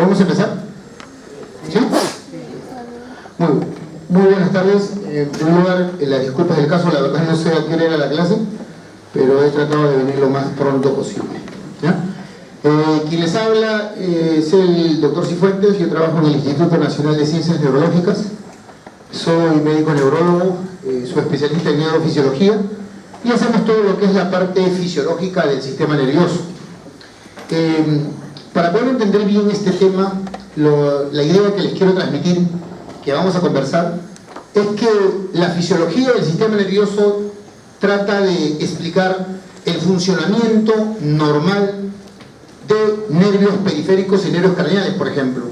¿Podemos empezar? ¿Sí? Muy buenas tardes. En primer lugar, las disculpas del caso, la verdad no sé a qué hora era la clase, pero he tratado de venir lo más pronto posible. ¿Ya? Quien les habla es el doctor Cifuentes. Yo trabajo en el Instituto Nacional de Ciencias Neurológicas. Soy médico neurólogo, soy especialista en neurofisiología y hacemos todo lo que es la parte fisiológica del sistema nervioso. Para poder entender bien este tema, la idea que les quiero transmitir, que vamos a conversar, es que la fisiología del sistema nervioso trata de explicar el funcionamiento normal de nervios periféricos y nervios craneales, por ejemplo,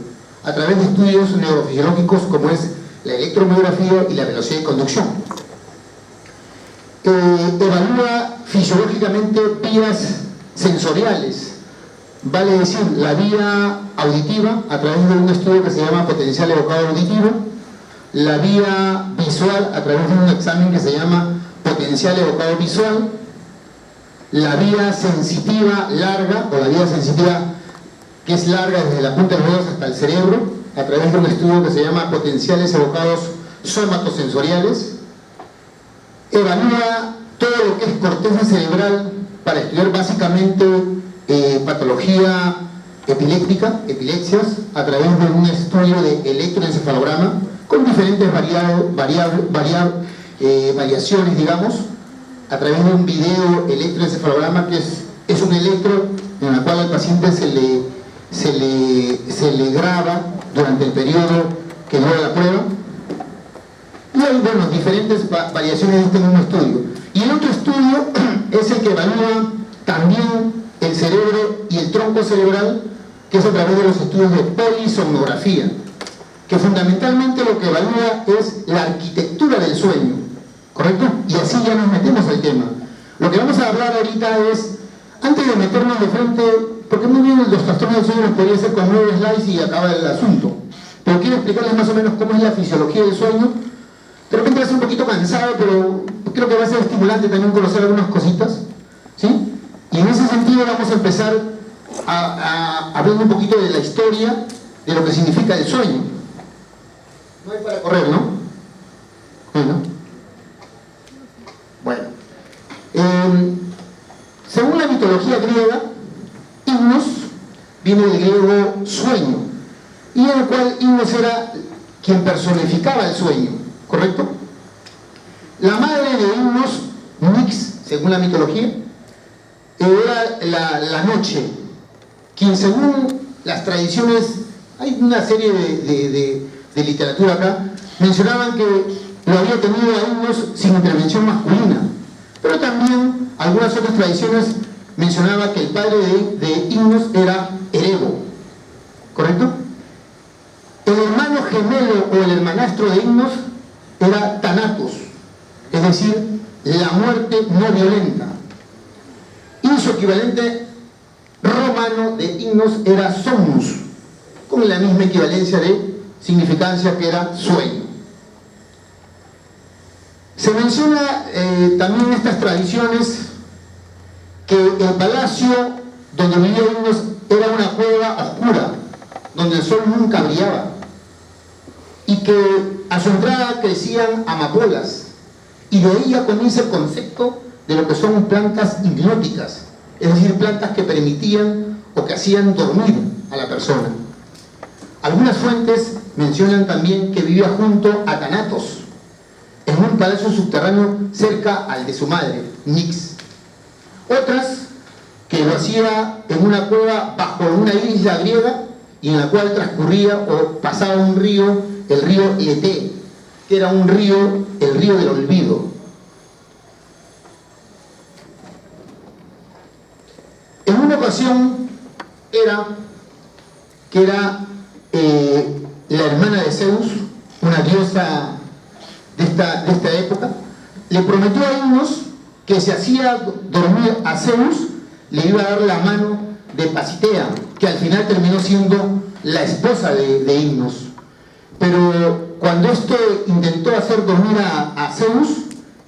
a través de estudios neurofisiológicos como es la electromiografía y la velocidad de conducción. Evalúa fisiológicamente vías sensoriales, vale decir, la vía auditiva a través de un estudio que se llama potencial evocador auditivo, la vía visual a través de un examen que se llama potencial evocador visual, la vía sensitiva larga, o la vía sensitiva que es larga desde la punta de los dedos hasta el cerebro, a través de un estudio que se llama potenciales evocados somatosensoriales. Evalúa todo lo que es corteza cerebral para estudiar básicamente patología epiléptica, epilepsias, a través de un estudio de electroencefalograma con diferentes variaciones, digamos, a través de un video electroencefalograma que es un electro en el cual al paciente se le graba durante el periodo que dura la prueba. Y hay, bueno, diferentes variaciones de este mismo estudio. Y el otro estudio es el que evalúa también el cerebro y el tronco cerebral, que es a través de los estudios de polisomnografía, que fundamentalmente lo que evalúa es la arquitectura del sueño, ¿correcto? Y así ya nos metemos al tema. Lo que vamos a hablar ahorita es, antes de meternos de frente, porque muy bien los trastornos del sueño los podría hacer con 9 slides y acaba el asunto, pero quiero explicarles más o menos cómo es la fisiología del sueño. De repente va a ser un poquito cansado, pero creo que va a ser estimulante también conocer algunas cositas, ¿sí? Y en ese sentido vamos a empezar hablando un poquito de la historia de lo que significa el sueño. No hay para correr, ¿no? Bueno. Según la mitología griega, Hipnos viene del griego sueño, y en el cual Hipnos era quien personificaba el sueño, ¿correcto? La madre de Hipnos, Nix, según la mitología, era la noche, quien según las tradiciones, hay una serie de literatura acá, mencionaban que lo había tenido a Hipnos sin intervención masculina, pero también algunas otras tradiciones mencionaban que el padre de Hipnos era Erebo, ¿correcto? El hermano gemelo o el hermanastro de Hipnos era Thanatos, es decir, la muerte no violenta. Y su equivalente romano de Hipnos era somnus, con la misma equivalencia de significancia que era sueño. Se menciona también en estas tradiciones que el palacio donde vivía Hipnos era una cueva oscura, donde el sol nunca brillaba, y que a su entrada crecían amapolas, y de ahí ya comienza el concepto de lo que son plantas hipnóticas, es decir, plantas que permitían o que hacían dormir a la persona. Algunas fuentes mencionan también que vivía junto a Thanatos, en un palacio subterráneo cerca al de su madre, Nix. Otras que lo hacía en una cueva bajo una isla griega y en la cual transcurría o pasaba un río, el río Lethe, que era un río, el río del olvido. En una ocasión era la hermana de Zeus, una diosa de esta época, le prometió a Hipnos que si hacía dormir a Zeus, le iba a dar la mano de Pasitea, que al final terminó siendo la esposa de Hipnos. Pero cuando este intentó hacer dormir a Zeus,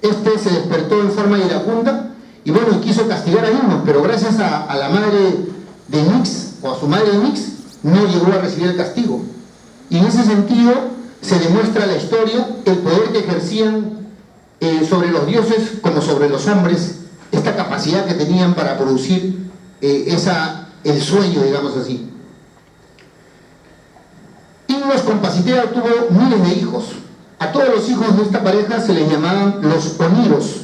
este se despertó en forma iracunda y bueno, quiso castigar a Hipnos, pero gracias a la madre de Nix, o a su madre de Nix, no llegó a recibir el castigo. Y en ese sentido se demuestra en la historia el poder que ejercían sobre los dioses como sobre los hombres, esta capacidad que tenían para producir el sueño, digamos así. Himnos con Pasitea tuvo miles de hijos. A todos los hijos de esta pareja se les llamaban los oniros.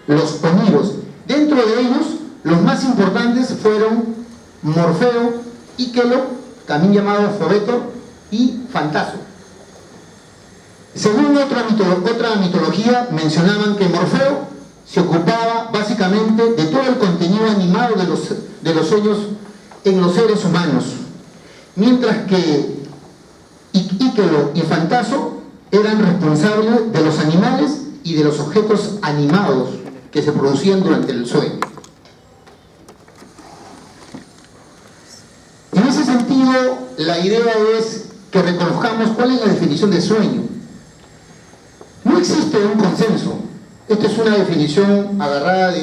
Los oniros. Dentro de ellos, los más importantes fueron Morfeo, Íquelo, también llamado Fobeto, y Fantaso. Según otra mitología, mencionaban que Morfeo se ocupaba básicamente de todo el contenido animado de los sueños en los seres humanos, mientras que Íquelo y Fantaso eran responsables de los animales y de los objetos animados que se producían durante el sueño. En ese sentido, la idea es que reconozcamos cuál es la definición de sueño. No existe un consenso. Esta es una definición agarrada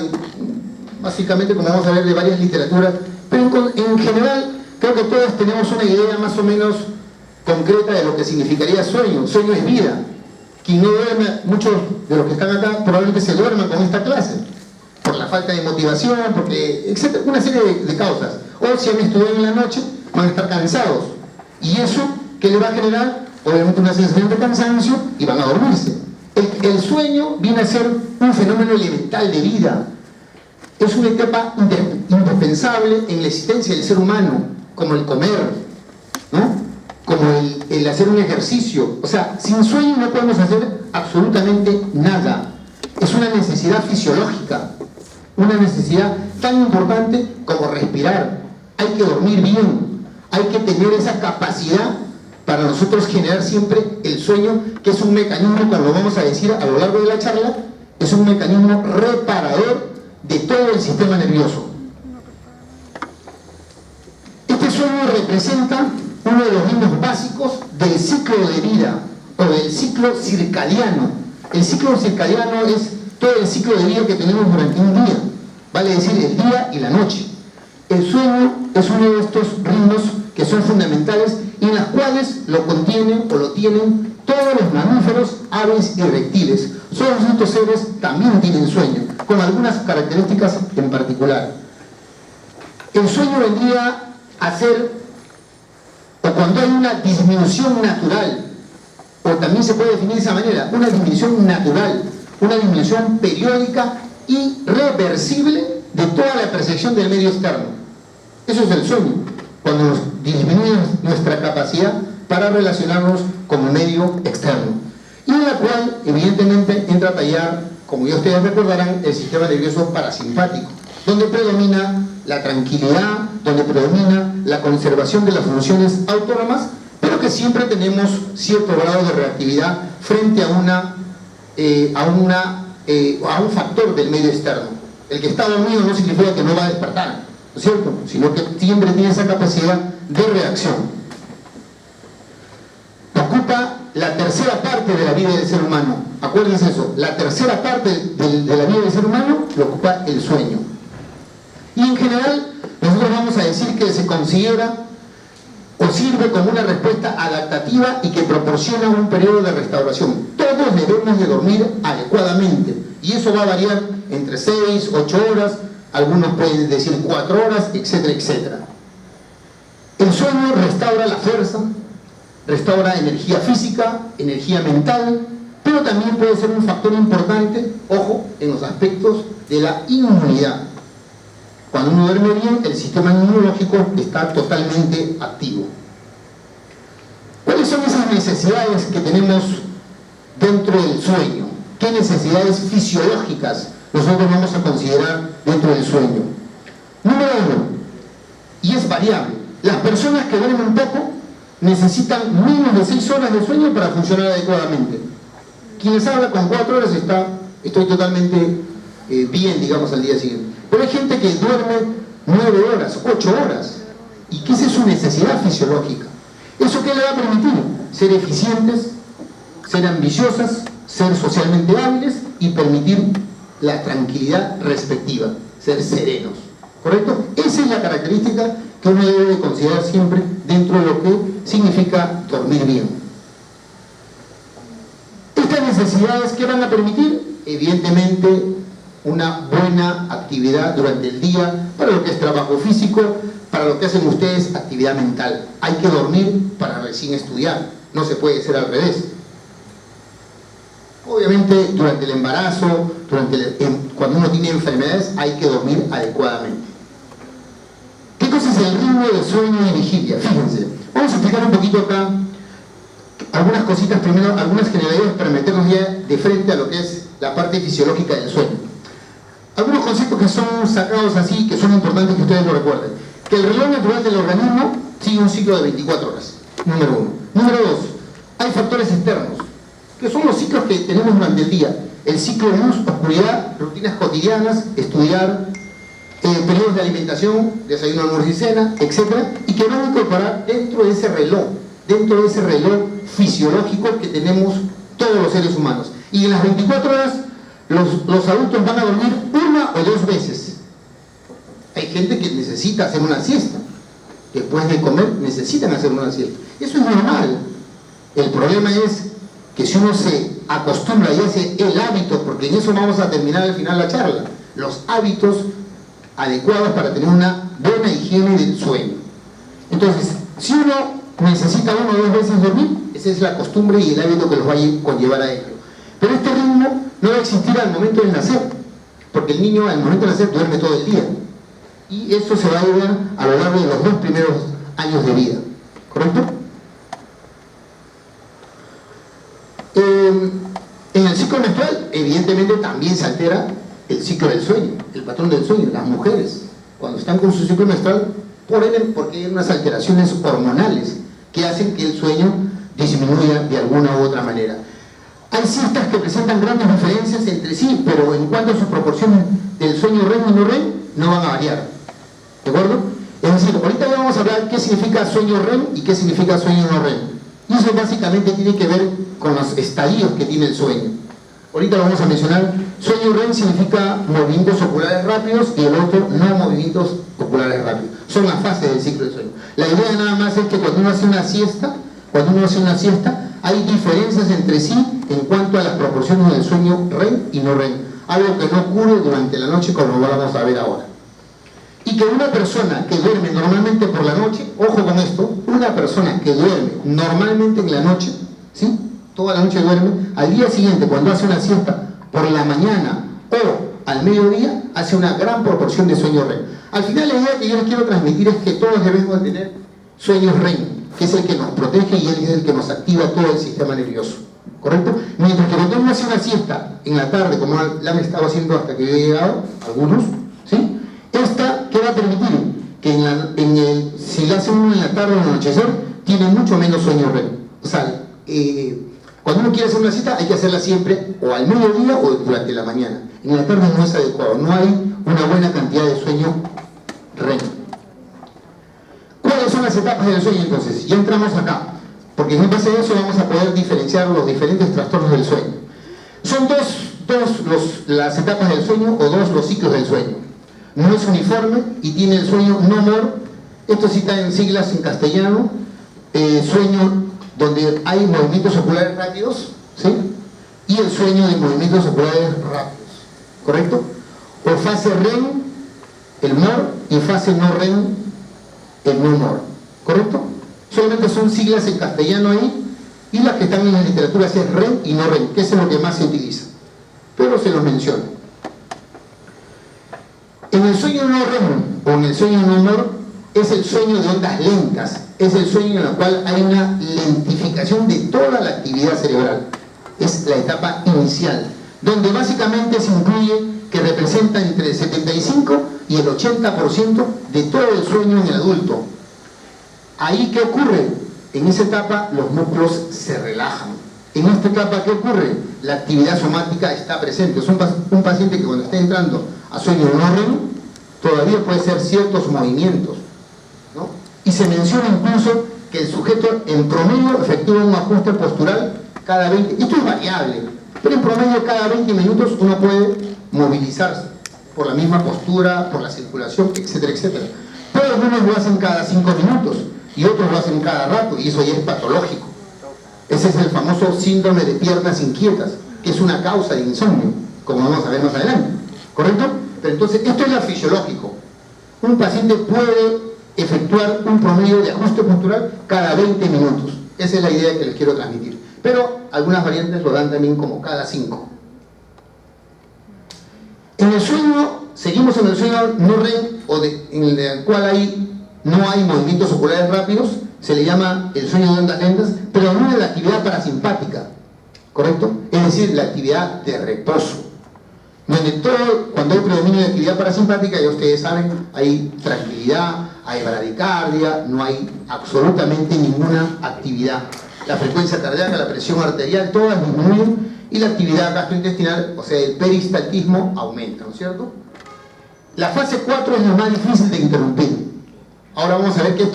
básicamente, como vamos a ver, de varias literaturas, pero en general creo que todos tenemos una idea más o menos concreta de lo que significaría sueño. Sueño es vida. Quien no duerme, muchos de los que están acá probablemente se duerman con esta clase, por la falta de motivación, porque etcétera, una serie de causas. O si han estudiado en la noche, van a estar cansados. Y eso, ¿qué le va a generar? Obviamente una sensación de cansancio y van a dormirse. El sueño viene a ser un fenómeno elemental de vida. Es una etapa indispensable en la existencia del ser humano, como el comer, ¿no? Como el hacer un ejercicio. O sea, sin sueño no podemos hacer absolutamente nada. Es una necesidad fisiológica, una necesidad tan importante como respirar. Hay que dormir bien, hay que tener esa capacidad para nosotros generar siempre el sueño, que es un mecanismo, como lo vamos a decir a lo largo de la charla, es un mecanismo reparador de todo el sistema nervioso. Este sueño representa uno de los ritmos básicos del ciclo de vida o del ciclo circadiano. El ciclo circadiano es todo el ciclo de vida que tenemos durante un día, vale decir el día y la noche. El sueño es uno de estos ritmos que son fundamentales y en las cuales lo contienen o lo tienen todos los mamíferos, aves y reptiles. Todos estos seres también tienen sueño, con algunas características en particular. El sueño vendría a ser, o cuando hay una disminución natural, o también se puede definir de esa manera, una disminución natural, una disminución periódica y reversible de toda la percepción del medio externo. Eso es el sueño, cuando nos disminuye nuestra capacidad para relacionarnos con el medio externo, y en la cual evidentemente entra a tallar, como ya ustedes recordarán, el sistema nervioso parasimpático, donde predomina la tranquilidad, donde predomina la conservación de las funciones autónomas, pero que siempre tenemos cierto grado de reactividad frente a un factor del medio externo. El que está dormido no significa que no va a despertar, ¿no es cierto? Sino que siempre tiene esa capacidad de reacción. Ocupa la tercera parte de la vida del ser humano. Acuérdense eso, la tercera parte de la vida del ser humano lo ocupa el sueño. Y en general, nosotros vamos a decir que se considera o sirve como una respuesta adaptativa y que proporciona un periodo de restauración. Todos debemos de dormir adecuadamente, y eso va a variar entre 6, 8 horas, algunos pueden decir 4 horas, etcétera, etcétera. El sueño restaura la fuerza, restaura energía física, energía mental, pero también puede ser un factor importante, ojo, en los aspectos de la inmunidad. Cuando uno duerme bien, el sistema inmunológico está totalmente activo. ¿Cuáles son esas necesidades que tenemos dentro del sueño? ¿Qué necesidades fisiológicas nosotros vamos a considerar dentro del sueño? Número 1, y es variable, las personas que duermen poco necesitan menos de 6 horas de sueño para funcionar adecuadamente. Quienes hablan con 4 horas estoy totalmente bien, digamos, al día siguiente. Pero hay gente que duerme 9 horas, 8 horas. ¿Y qué es su necesidad fisiológica? ¿Eso qué le va a permitir? Ser eficientes, ser ambiciosas, ser socialmente hábiles y permitir la tranquilidad respectiva, ser serenos. ¿Correcto? Esa es la característica que uno debe de considerar siempre dentro de lo que significa dormir bien. Estas necesidades, ¿qué van a permitir? Evidentemente, una buena actividad durante el día, para lo que es trabajo físico, para lo que hacen ustedes, actividad mental. Hay que dormir para recién estudiar, no se puede ser al revés. Obviamente, durante el embarazo, cuando uno tiene enfermedades, hay que dormir adecuadamente. ¿Qué cosa es el ritmo de sueño y vigilia? Fíjense, vamos a explicar un poquito acá algunas cositas primero, algunas generalidades para meternos ya de frente a lo que es la parte fisiológica del sueño. Algunos conceptos que son sacados así, que son importantes que ustedes lo recuerden. Que el reloj natural del organismo sigue un ciclo de 24 horas, número 1. Número 2, hay factores externos, que son los ciclos que tenemos durante el día. El ciclo de luz, oscuridad, rutinas cotidianas, estudiar, periodos de alimentación, desayuno, almuerzo y cena, etc. Y que van a incorporar dentro de ese reloj fisiológico que tenemos todos los seres humanos. Y en las 24 horas, los adultos van a dormir 1 o 2 veces. Hay gente que necesita hacer una siesta. Después de comer, necesitan hacer una siesta. Eso es normal. El problema es que si uno se acostumbra y hace el hábito, porque en eso vamos a terminar al final la charla, los hábitos adecuados para tener una buena higiene del sueño. Entonces, si uno necesita 1 o 2 veces dormir, esa es la costumbre y el hábito que los va a conllevar a ello. Pero este ritmo no va a existir al momento de nacer, porque el niño al momento de nacer duerme todo el día. Y eso se va a ver a lo largo de los 2 primeros años de vida. ¿Correcto? En el ciclo menstrual, evidentemente, también se altera el ciclo del sueño, el patrón del sueño. Las mujeres, cuando están con su ciclo menstrual, porque hay unas alteraciones hormonales que hacen que el sueño disminuya de alguna u otra manera. Hay siestas que presentan grandes diferencias entre sí, pero en cuanto a sus proporciones del sueño REM y no REM, no van a variar. ¿De acuerdo? Es decir, ahorita ya vamos a hablar qué significa sueño REM y qué significa sueño no REM. Y eso básicamente tiene que ver con los estadios que tiene el sueño. Ahorita lo vamos a mencionar. Sueño REM significa movimientos oculares rápidos y el otro no movimientos oculares rápidos. Son las fases del ciclo del sueño. La idea nada más es que cuando uno hace una siesta, hay diferencias entre sí en cuanto a las proporciones del sueño REM y no REM. Algo que no ocurre durante la noche, como lo vamos a ver ahora. Y que una persona que duerme normalmente por la noche, ojo con esto, una persona que duerme normalmente en la noche, ¿sí? Toda la noche duerme, al día siguiente, cuando hace una siesta por la mañana o al mediodía, hace una gran proporción de sueño REM. Al final, la idea que yo les quiero transmitir es que todos debemos tener sueños REM, que es el que nos protege y es el que nos activa todo el sistema nervioso. ¿Correcto? Mientras que cuando uno hace una siesta en la tarde, como la han estado haciendo hasta que yo he llegado, algunos, ¿sí? Esta, ¿qué va a permitir? Que si la hace uno en la tarde o en el anochecer, tiene mucho menos sueño REM. O sea, cuando uno quiere hacer una siesta, hay que hacerla siempre o al mediodía o durante la mañana. En la tarde no es adecuado, no hay una buena cantidad de sueño REM. ¿Cuáles son las etapas del sueño entonces? Ya entramos acá, porque en base a eso vamos a poder diferenciar los diferentes trastornos del sueño. Son las etapas del sueño o 2 los ciclos del sueño. No es uniforme y tiene el sueño no MOR. Esto sí está en siglas en castellano. Sueño donde hay movimientos oculares rápidos, ¿sí? Y el sueño de movimientos oculares rápidos, ¿correcto? O fase REM, el MOR, y fase no REM, el no MOR, ¿correcto? Solamente son siglas en castellano ahí, y las que están en la literatura es REM y no REM, que es lo que más se utiliza, pero se los menciono. En el sueño no REM o en el sueño no MOR es el sueño de ondas lentas, es el sueño en el cual hay una lentificación de toda la actividad cerebral. Es la etapa inicial, donde básicamente se incluye que representa entre el 75 y el 80% de todo el sueño en el adulto. Ahí, ¿qué ocurre? En esa etapa los músculos se relajan. En esta etapa, ¿qué ocurre? La actividad somática está presente. Es un paciente que cuando está entrando a sueño no REM, todavía puede hacer ciertos movimientos, ¿no? Y se menciona incluso que el sujeto en promedio efectúa un ajuste postural cada 20, esto es variable, pero en promedio cada 20 minutos uno puede movilizarse por la misma postura, por la circulación, etcétera, etcétera. pero algunos lo hacen cada 5 minutos y otros lo hacen cada rato, y eso ya es patológico. Ese es el famoso síndrome de piernas inquietas, que es una causa de insomnio, como vamos a ver más adelante, ¿correcto? Pero entonces, esto es lo fisiológico. Un paciente puede efectuar un promedio de ajuste postural cada 20 minutos. Esa es la idea que les quiero transmitir. Pero algunas variantes lo dan también como cada 5. En el sueño, seguimos en el sueño no REM, en el cual no hay movimientos oculares rápidos, se le llama el sueño de ondas lentas, pero no es la actividad parasimpática, ¿correcto? Es decir, la actividad de reposo. Donde cuando hay predominio de actividad parasimpática, ya ustedes saben, hay tranquilidad, hay bradicardia, no hay absolutamente ninguna actividad. La frecuencia cardíaca, la presión arterial, todas disminuyen, y la actividad gastrointestinal, o sea, el peristaltismo, aumenta, ¿no es cierto? La fase 4 es la más difícil de interrumpir. Ahora vamos a ver que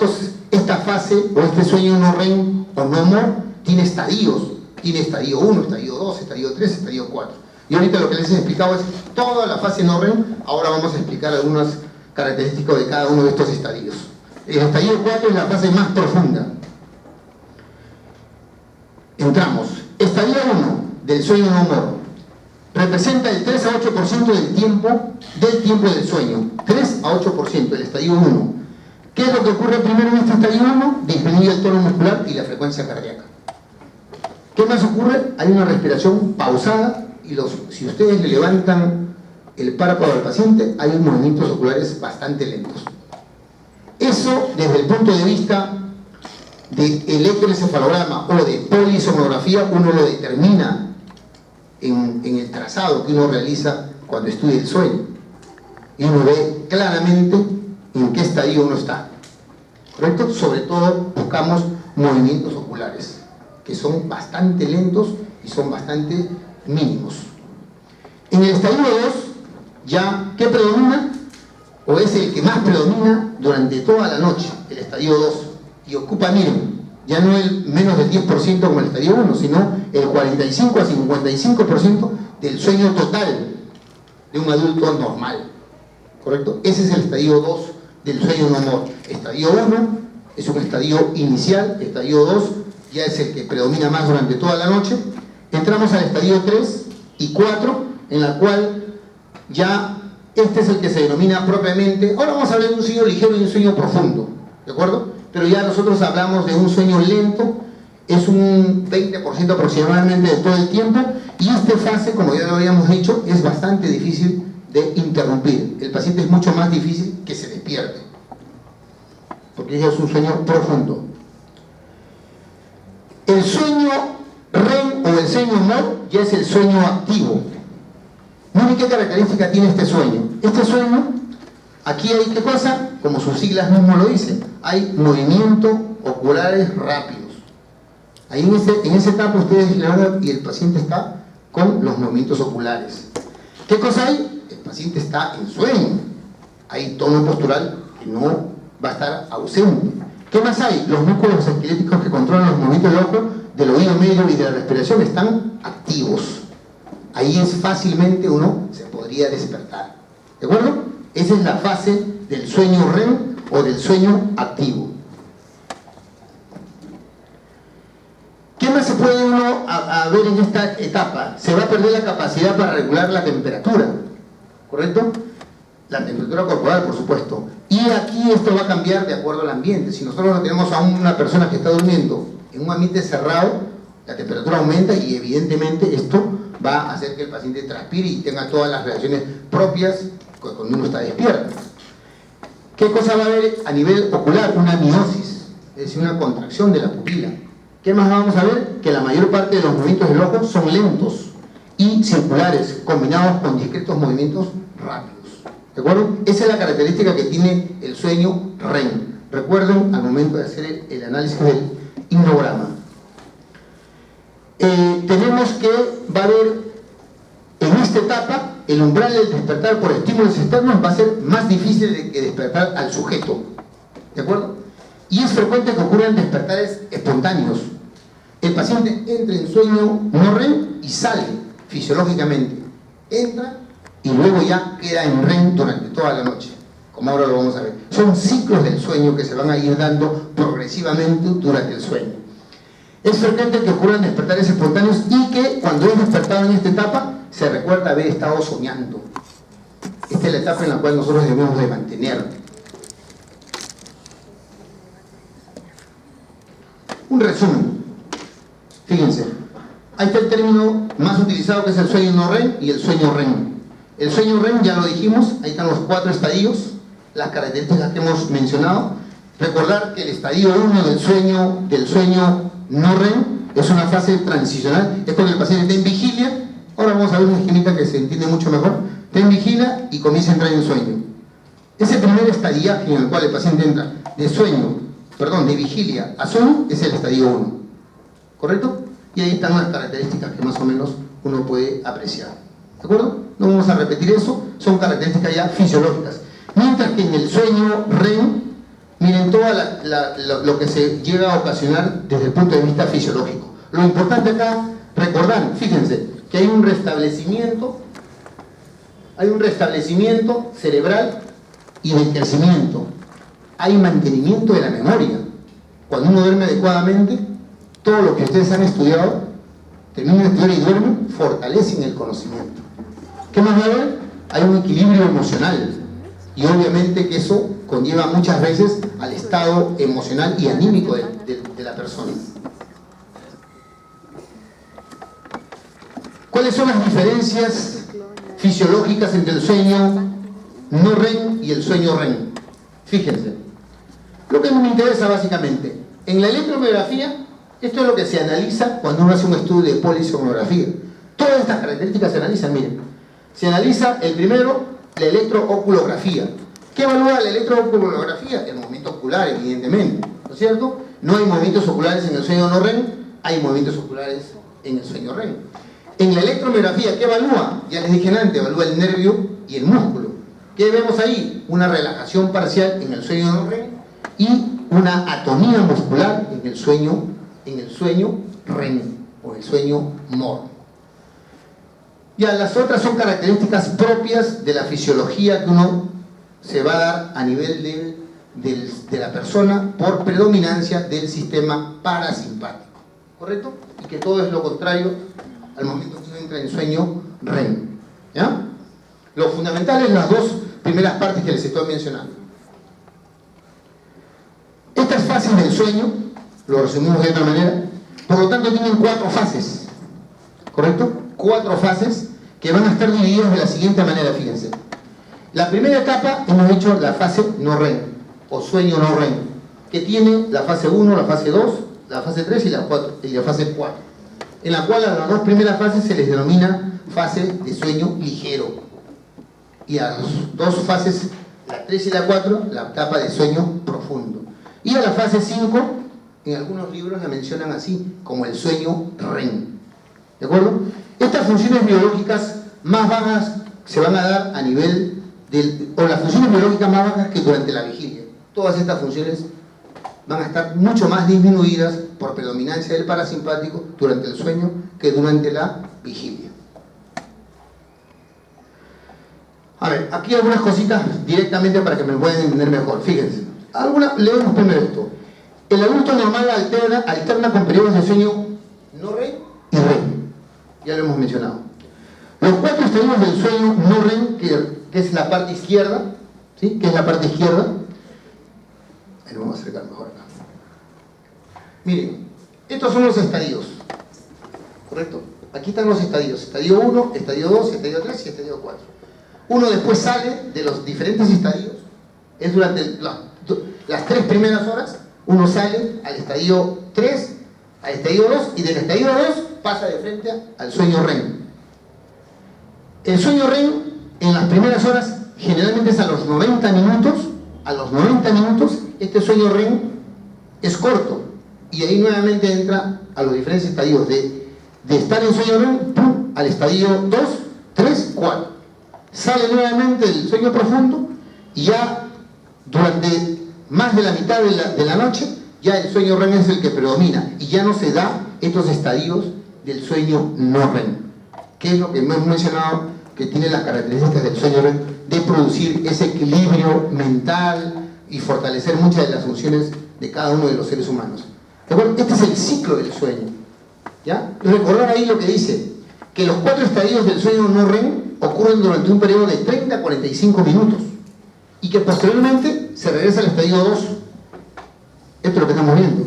esta fase, o este sueño no REM o no MOR, tiene estadios. Tiene estadio 1, estadio 2, estadio 3, estadio 4. Y ahorita lo que les he explicado es toda la fase no REM. Ahora vamos a explicar algunas características de cada uno de estos estadios. El estadio 4 es la fase más profunda. Entramos. Estadio 1 del sueño no MOR representa el 3 a 8% del tiempo del sueño. 3 a 8%, el estadio 1. ¿Qué es lo que ocurre primero en este estadio 1? Disminuye el tono muscular y la frecuencia cardíaca. ¿Qué más ocurre? Hay una respiración pausada y si ustedes le levantan el párpado al paciente, hay movimientos oculares bastante lentos. Eso, desde el punto de vista de electroencefalograma o de polisomnografía, uno lo determina en el trazado que uno realiza cuando estudia el sueño. Y uno ve claramente en qué estadio uno está, ¿correcto? Sobre todo buscamos movimientos oculares, que son bastante lentos y son bastante mínimos. En el estadio 2, ya, ¿qué predomina? O es el que más predomina durante toda la noche, el estadio 2, y ocupa, miren, ya no el menos del 10% como el estadio 1, sino el 45 a 55% del sueño total de un adulto normal, ¿correcto? Ese es el estadio 2 del sueño no MOR. Estadio 1 es un estadio inicial, estadio 2 ya es el que predomina más durante toda la noche. Entramos al estadio 3 y 4, en la cual ya este es el que se denomina propiamente. Ahora vamos a hablar de un sueño ligero y un sueño profundo, ¿de acuerdo? Pero ya nosotros hablamos de un sueño lento, es un 20% aproximadamente de todo el tiempo, y esta fase, como ya lo habíamos dicho, es bastante difícil de interrumpir. El paciente es mucho más difícil que se despierte, porque ya es un sueño profundo. El sueño REM o el sueño MOR ya es el sueño activo. Miren qué característica tiene este sueño. Este sueño, aquí hay qué cosa, como sus siglas mismo lo dicen, hay movimientos oculares rápidos. Ahí en esa etapa ustedes le van a, y el paciente está con los movimientos oculares. ¿Qué cosa hay? El paciente está en sueño. Hay tono postural que no va a estar ausente. ¿Qué más hay? Los músculos esqueléticos que controlan los movimientos del ojo, del oído medio y de la respiración están activos. Ahí es fácilmente uno se podría despertar. ¿De acuerdo? Esa es la fase del sueño REM o del sueño activo. ¿Qué más se puede uno ver en esta etapa? Se va a perder la capacidad para regular la temperatura, ¿correcto? La temperatura corporal, por supuesto. Y aquí esto va a cambiar de acuerdo al ambiente. Si nosotros no tenemos a una persona que está durmiendo en un ambiente cerrado, la temperatura aumenta y evidentemente esto va a hacer que el paciente transpire y tenga todas las reacciones propias cuando uno está despierto. ¿Qué cosa va a haber a nivel ocular? Una miosis, es decir, una contracción de la pupila. ¿Qué más vamos a ver? Que la mayor parte de los movimientos del ojo son lentos y circulares, combinados con discretos movimientos rápidos. ¿De acuerdo? Esa es la característica que tiene el sueño REM. Recuerden al momento de hacer el análisis del himnograma. Tenemos que va a haber en esta etapa el umbral del despertar por estímulos externos va a ser más difícil de que despertar al sujeto. ¿De acuerdo? Y es frecuente que ocurran despertares espontáneos. El paciente entra en sueño no REM y sale fisiológicamente. Entra y luego ya queda en REM durante toda la noche. como ahora lo vamos a ver. Son ciclos del sueño que se van a ir dando progresivamente durante el sueño. Es frecuente que ocurran despertares espontáneos y que cuando es despertado en esta etapa se recuerda haber estado soñando. Esta es la etapa en la cual nosotros debemos de mantener. Un resumen. Fíjense, ahí está el término más utilizado, que es el sueño no REM y el sueño REM. El sueño REM ya lo dijimos, ahí están los 4 estadios, las características que hemos mencionado. Recordar que el estadio 1 del sueño no REM es una fase transicional, es cuando el paciente está en vigilia. Ahora vamos a ver una esquemita que se entiende mucho mejor. Está en vigilia y comienza a entrar en sueño. Ese primer estadiaje en el cual el paciente entra de vigilia a sueño es el estadio 1. ¿Correcto? Y ahí están las características que más o menos uno puede apreciar. ¿De acuerdo? No vamos a repetir eso, son características ya fisiológicas. Mientras que en el sueño REM, miren todo lo que se llega a ocasionar desde el punto de vista fisiológico. Lo importante acá, recordar, fíjense, que hay un restablecimiento cerebral y de crecimiento. Hay mantenimiento de la memoria. Cuando uno duerme adecuadamente, todo lo que ustedes han estudiado, terminan de estudiar y duermen, fortalecen el conocimiento. ¿Qué más va a haber? Hay un equilibrio emocional. Y obviamente que eso conlleva muchas veces al estado emocional y anímico de la persona. ¿Cuáles son las diferencias fisiológicas entre el sueño no REM y el sueño REM? Fíjense. Lo que me interesa básicamente, en la electromiografía, esto es lo que se analiza cuando uno hace un estudio de polisomnografía. Todas estas características se analizan, miren. Se analiza el primero, la electrooculografía. ¿Qué evalúa la electrooculografía? El movimiento ocular, evidentemente, ¿no es cierto? No hay movimientos oculares en el sueño no REM, hay movimientos oculares en el sueño REM. En la electromiografía, ¿qué evalúa? Ya les dije antes, evalúa el nervio y el músculo. ¿Qué vemos ahí? Una relajación parcial en el sueño no REM y una atonía muscular en el sueño REM o el sueño MOR. Ya las otras son características propias de la fisiología que uno se va a dar a nivel de la persona por predominancia del sistema parasimpático, ¿correcto? Y que todo es lo contrario al momento que uno entra en sueño REM, ¿ya? Lo fundamental es las dos primeras partes que les estoy mencionando. Estas fases del sueño, lo resumimos de otra manera, por lo tanto tienen 4 fases, ¿correcto? 4 fases que van a estar divididas de la siguiente manera, fíjense. La primera etapa hemos dicho la fase no REM o sueño no REM, que tiene la fase 1, la fase 2, la fase 3 y la fase 4, en la cual a las 2 primeras fases se les denomina fase de sueño ligero, y a las 2 fases, la 3 y la 4, la etapa de sueño profundo, y a la fase 5, en algunos libros la mencionan así, como el sueño REM. ¿De acuerdo? Estas funciones biológicas más bajas se van a dar a nivel o las funciones biológicas más bajas que durante la vigilia. Todas estas funciones van a estar mucho más disminuidas por predominancia del parasimpático durante el sueño que durante la vigilia. A ver, aquí algunas cositas directamente para que me puedan entender mejor. Fíjense, leemos primero esto. El adulto normal alterna con periodos de sueño no REM y REM. Ya lo hemos mencionado. Los 4 estadios del sueño no REM, que es la parte izquierda, ¿sí? Que es la parte izquierda. Ahí lo vamos a acercar mejor acá. Miren, estos son los estadios, ¿correcto? Aquí están los estadios. Estadio 1, estadio 2, estadio 3 y estadio 4. Uno después sale de los diferentes estadios. Es durante las 3 primeras horas. Uno sale al estadio 3, al estadio 2 y del estadio 2 pasa de frente al sueño REM. El sueño REM en las primeras horas generalmente es a los 90 minutos. A los 90 minutos este sueño REM es corto y ahí nuevamente entra a los diferentes estadios de estar en sueño REM, ¡pum!, al estadio 2, 3, 4. Sale nuevamente del sueño profundo y ya durante más de la mitad de la noche ya el sueño REM es el que predomina y ya no se da estos estadios del sueño no REM, que es lo que hemos mencionado, que tiene las características del sueño REM de producir ese equilibrio mental y fortalecer muchas de las funciones de cada uno de los seres humanos. ¿De acuerdo? Este es el ciclo del sueño. ¿Ya? Recordar ahí lo que dice, que los 4 estadios del sueño no REM ocurren durante un periodo de 30 a 45 minutos y que posteriormente se regresa al estadio 2. Esto es lo que estamos viendo.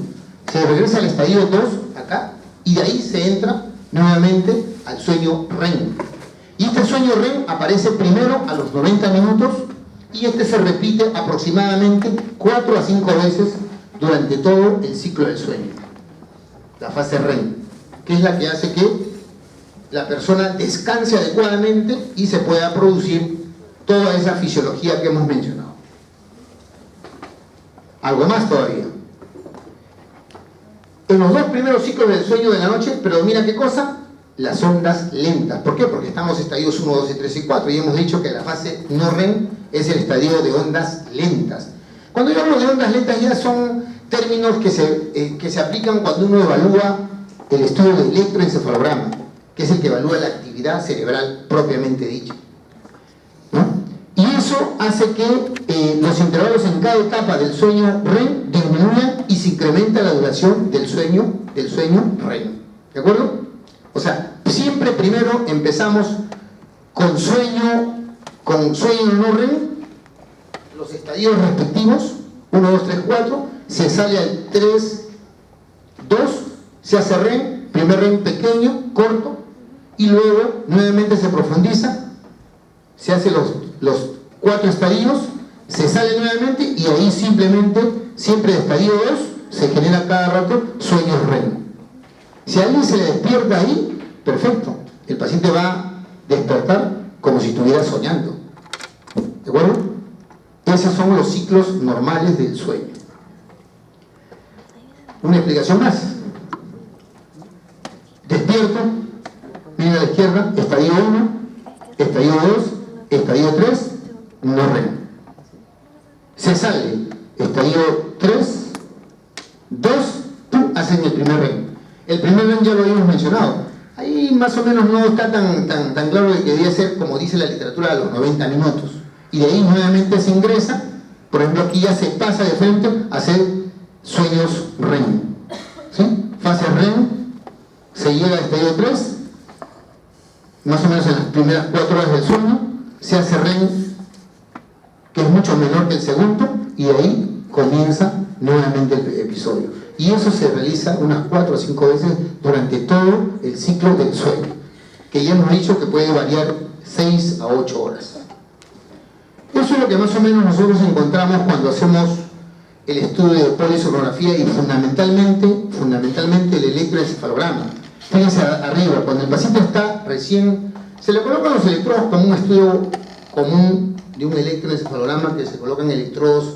Se regresa al estadio 2 acá y de ahí se entra nuevamente al sueño REM. Y este sueño REM aparece primero a los 90 minutos y este se repite aproximadamente 4 a 5 veces durante todo el ciclo del sueño. La fase REM, que es la que hace que la persona descanse adecuadamente y se pueda producir toda esa fisiología que hemos mencionado. Algo más todavía. En los 2 primeros ciclos del sueño de la noche predomina ¿qué cosa? Las ondas lentas. ¿Por qué? Porque estamos en estadios 1, 2, 3 y 4 y hemos dicho que la fase no REM es el estadio de ondas lentas. Cuando yo hablo de ondas lentas ya son términos que se aplican cuando uno evalúa el estudio del electroencefalograma, que es el que evalúa la actividad cerebral propiamente dicha, ¿no? Y eso hace que los intervalos en cada etapa del sueño REM disminuyan y se incrementa la duración del sueño REM. ¿De acuerdo? O sea, siempre primero empezamos con sueño no REM, los estadios respectivos, 1, 2, 3, 4, se sale al 3, 2, se hace REM, primer REM pequeño, corto, y luego nuevamente se profundiza, se hace los 4 estadios, se sale nuevamente y ahí simplemente, siempre de estadio 2, se genera cada rato sueños REM. Si a alguien se le despierta ahí, perfecto, el paciente va a despertar como si estuviera soñando. ¿De acuerdo? Esos son los ciclos normales del sueño. Una explicación más. Despierto, mira a la izquierda, estadio 1, estadio 2, estadio 3, no REM. Se sale, estadio 3, 2, hacen el primer REM. El primer REM ya lo habíamos mencionado. Ahí más o menos no está tan claro de que debe ser, como dice la literatura, a los 90 minutos. Y de ahí nuevamente se ingresa, por ejemplo aquí ya se pasa de frente a hacer sueños REM. ¿Sí? Fase REM, se llega al estadio 3, más o menos en las primeras 4 horas del sueño, se hace REM, que es mucho menor que el segundo, y de ahí comienza nuevamente el episodio. Y eso se realiza unas 4 o 5 veces durante todo el ciclo del sueño, que ya hemos dicho que puede variar 6 a 8 horas. Eso es lo que más o menos nosotros encontramos cuando hacemos el estudio de polisonografía y fundamentalmente el electroencefalograma. Fíjense arriba, cuando el paciente está recién, se le colocan los electrodos como un estudio común de un electroencefalograma, que se colocan electrodos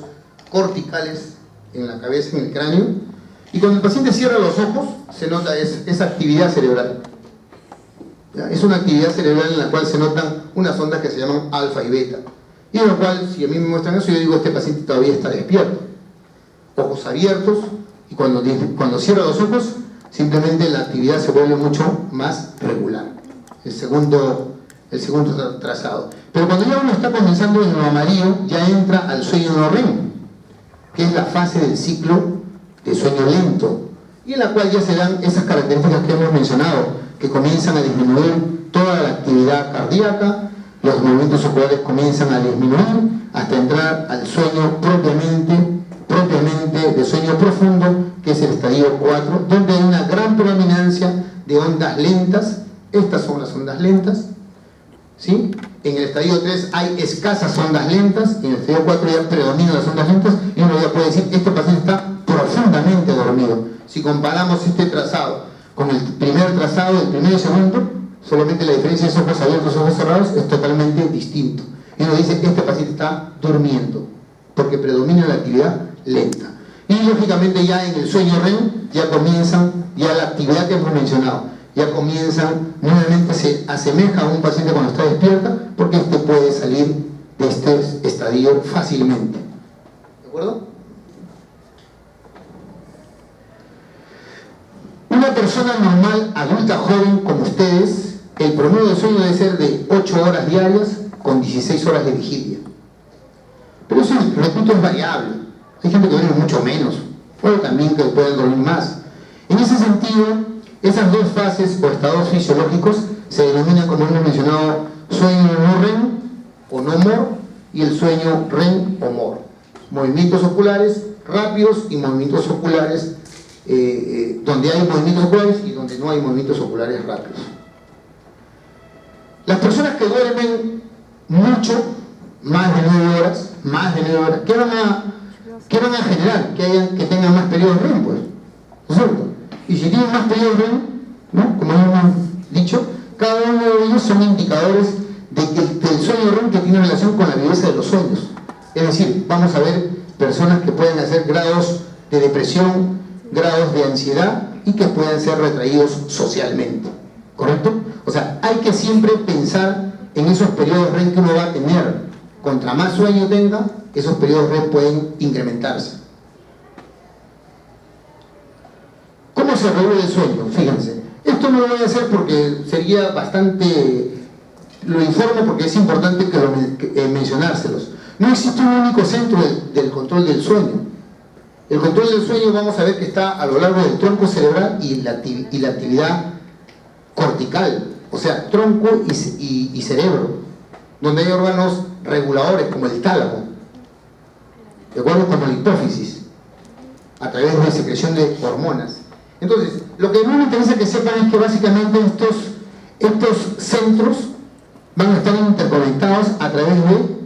corticales en la cabeza, en el cráneo, y cuando el paciente cierra los ojos se nota esa actividad cerebral. ¿Ya? Es una actividad cerebral en la cual se notan unas ondas que se llaman alfa y beta, y en lo cual, si a mí me muestran eso, yo digo, este paciente todavía está despierto, ojos abiertos, y cuando cierra los ojos simplemente la actividad se vuelve mucho más regular. El segundo trazado. Pero cuando ya uno está comenzando en lo amarillo, ya entra al sueño no REM, que es la fase del ciclo de sueño lento, y en la cual ya se dan esas características que hemos mencionado, que comienzan a disminuir toda la actividad cardíaca, los movimientos oculares comienzan a disminuir, hasta entrar al sueño propiamente de sueño profundo, que es el estadio 4, donde hay una gran predominancia de ondas lentas. Estas son las ondas lentas, ¿sí? En el estadio 3 hay escasas ondas lentas, en el estadio 4 ya predominan las ondas lentas, y uno ya puede decir, este paciente está profundamente dormido. Si comparamos este trazado con el primer trazado, el primero y segundo, solamente la diferencia de ojos abiertos y ojos cerrados es totalmente distinto. Y uno dice, este paciente está durmiendo, porque predomina la actividad lenta. Y lógicamente ya en el sueño REM ya comienzan, ya la actividad que hemos mencionado, ya comienzan, nuevamente se asemeja a un paciente cuando está despierta, porque este puede salir de este estadio fácilmente. ¿De acuerdo? Una persona normal, adulta, joven, como ustedes, el promedio de sueño debe ser de 8 horas diarias con 16 horas de vigilia. Pero eso, repito, es variable. Hay gente que duerme mucho menos, o también que pueden dormir más. En ese sentido, esas dos fases o estados fisiológicos se denominan, como hemos mencionado, sueño no REM o no MOR y el sueño REM o MOR. Movimientos oculares rápidos y movimientos oculares donde hay movimientos oculares y donde no hay movimientos oculares rápidos. Las personas que duermen mucho, más de 9 horas, ¿qué van a generar? Que tengan más periodos REM, pues, ¿no es cierto? Y si tienen más periodos REM, ¿no? Como hemos dicho, cada uno de ellos son indicadores del sueño REM que tiene relación con la viveza de los sueños. Es decir, vamos a ver personas que pueden hacer grados de depresión, grados de ansiedad y que pueden ser retraídos socialmente, ¿correcto? O sea, hay que siempre pensar en esos periodos REM que uno va a tener. Contra más sueño tenga, esos periodos REM pueden incrementarse. ¿Cómo se regula el sueño? Fíjense, esto no lo voy a hacer porque sería bastante... Lo informo porque es importante mencionárselos. No existe un único centro del control del sueño. El control del sueño vamos a ver que está a lo largo del tronco cerebral y la actividad cortical, o sea, tronco y cerebro, donde hay órganos reguladores como el tálamo, de acuerdo, como la hipófisis, a través de la secreción de hormonas. Entonces, lo que no me interesa que sepan es que básicamente estos centros van a estar interconectados a través de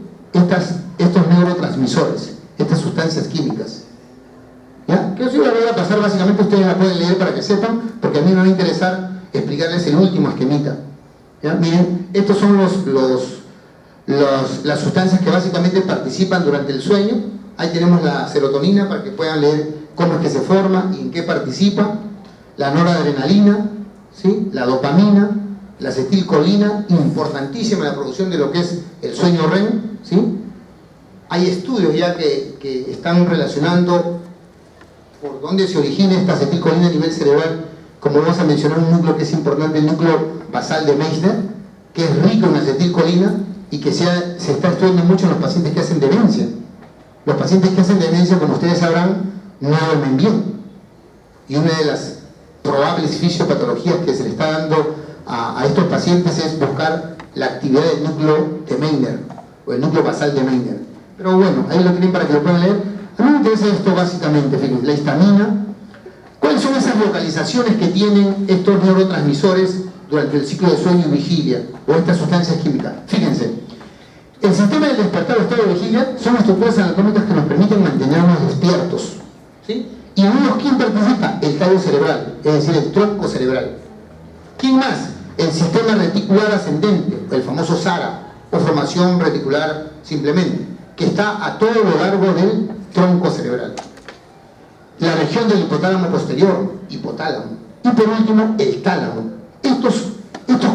estos neurotransmisores, estas sustancias químicas. ¿Ya? Que eso yo la voy a pasar, básicamente ustedes la pueden leer para que sepan, porque a mí me va a interesar explicarles el último esquemita. ¿Ya? Miren, estos son las sustancias que básicamente participan durante el sueño. Ahí tenemos la serotonina para que puedan leer cómo es que se forma y en qué participa, la noradrenalina, ¿sí? La dopamina, la acetilcolina, importantísima en la producción de lo que es el sueño REM, ¿sí? Hay estudios ya que están relacionando por dónde se origina esta acetilcolina a nivel cerebral. Como vamos a mencionar un núcleo que es importante, el núcleo basal de Meissner, que es rico en acetilcolina y que se está estudiando mucho en los pacientes que hacen demencia. Los pacientes que hacen demencia, como ustedes sabrán, no duermen bien. Y una de las probables fisiopatologías que se le está dando a estos pacientes es buscar la actividad del núcleo de Meissner, o el núcleo basal de Meissner. Pero bueno, ahí lo tienen para que lo puedan leer. A mí me interesa esto básicamente, fíjense, la histamina. ¿Cuáles son esas localizaciones que tienen estos neurotransmisores durante el ciclo de sueño y vigilia, o estas sustancias químicas? Fíjense, el sistema del despertar o estado de vigilia son estructuras anatómicas que nos permiten mantenernos despiertos, ¿sí? Y en ellos, ¿quién participa? El tallo cerebral, es decir, el tronco cerebral. ¿Quién más? El sistema reticular ascendente, el famoso SARA, o formación reticular simplemente, que está a todo lo largo del tronco cerebral. La región del hipotálamo posterior, hipotálamo. Y por último, el tálamo. Estos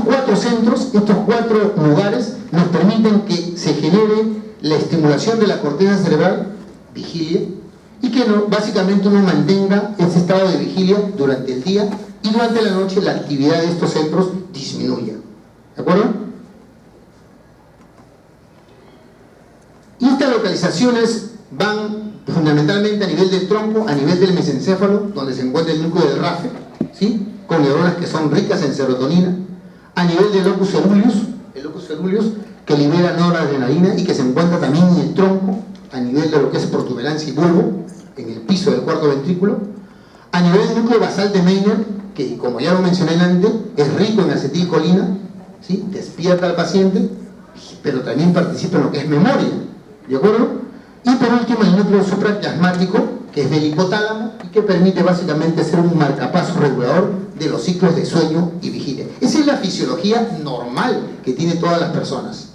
4 centros, estos 4 lugares, nos permiten que se genere la estimulación de la corteza cerebral, vigilia, y que básicamente uno mantenga ese estado de vigilia durante el día, y durante la noche la actividad de estos centros disminuya. ¿De acuerdo? Y estas localizaciones van fundamentalmente a nivel del tronco, a nivel del mesencéfalo, donde se encuentra el núcleo del RAFE, ¿sí? Con neuronas que son ricas en serotonina, a nivel del locus ceruleus, el locus ceruleus que libera noradrenalina y que se encuentra también en el tronco, a nivel de lo que es protuberancia y bulbo, en el piso del cuarto ventrículo, a nivel del núcleo basal de Meissner, que como ya lo mencioné antes, es rico en acetilcolina, ¿sí? Despierta al paciente, pero también participa en lo que es memoria, ¿de acuerdo? Y por último el núcleo supraquiasmático, que es del hipotálamo y que permite básicamente ser un marcapaso regulador de los ciclos de sueño y vigilia. Esa es la fisiología normal que tiene todas las personas.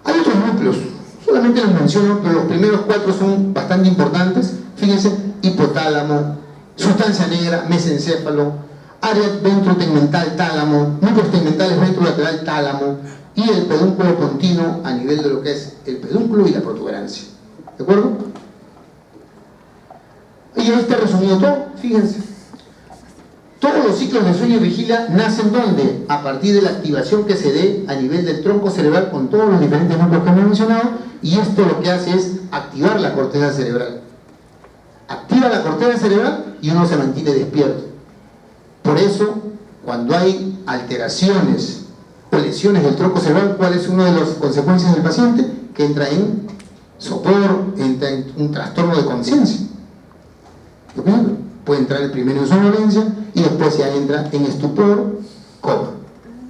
Hay otros núcleos, solamente los menciono, pero los primeros 4 son bastante importantes. Fíjense, hipotálamo, sustancia negra, mesencéfalo, área ventrotegmental tálamo, núcleos tegmentales ventrolateral tálamo, y el pedúnculo continuo a nivel de lo que es el pedúnculo y la protuberancia. ¿De acuerdo? Y ahí está resumido todo, fíjense. Todos los ciclos de sueño y vigilia nacen ¿dónde? A partir de la activación que se dé a nivel del tronco cerebral con todos los diferentes núcleos que hemos mencionado, y esto lo que hace es activar la corteza cerebral. Activa la corteza cerebral y uno se mantiene despierto. Por eso, cuando hay alteraciones o lesiones del tronco cerebral, ¿cuál es una de las consecuencias del paciente? Que entra en sopor, entra en un trastorno de conciencia. Puede entrar primero en somnolencia y después ya entra en estupor, coma.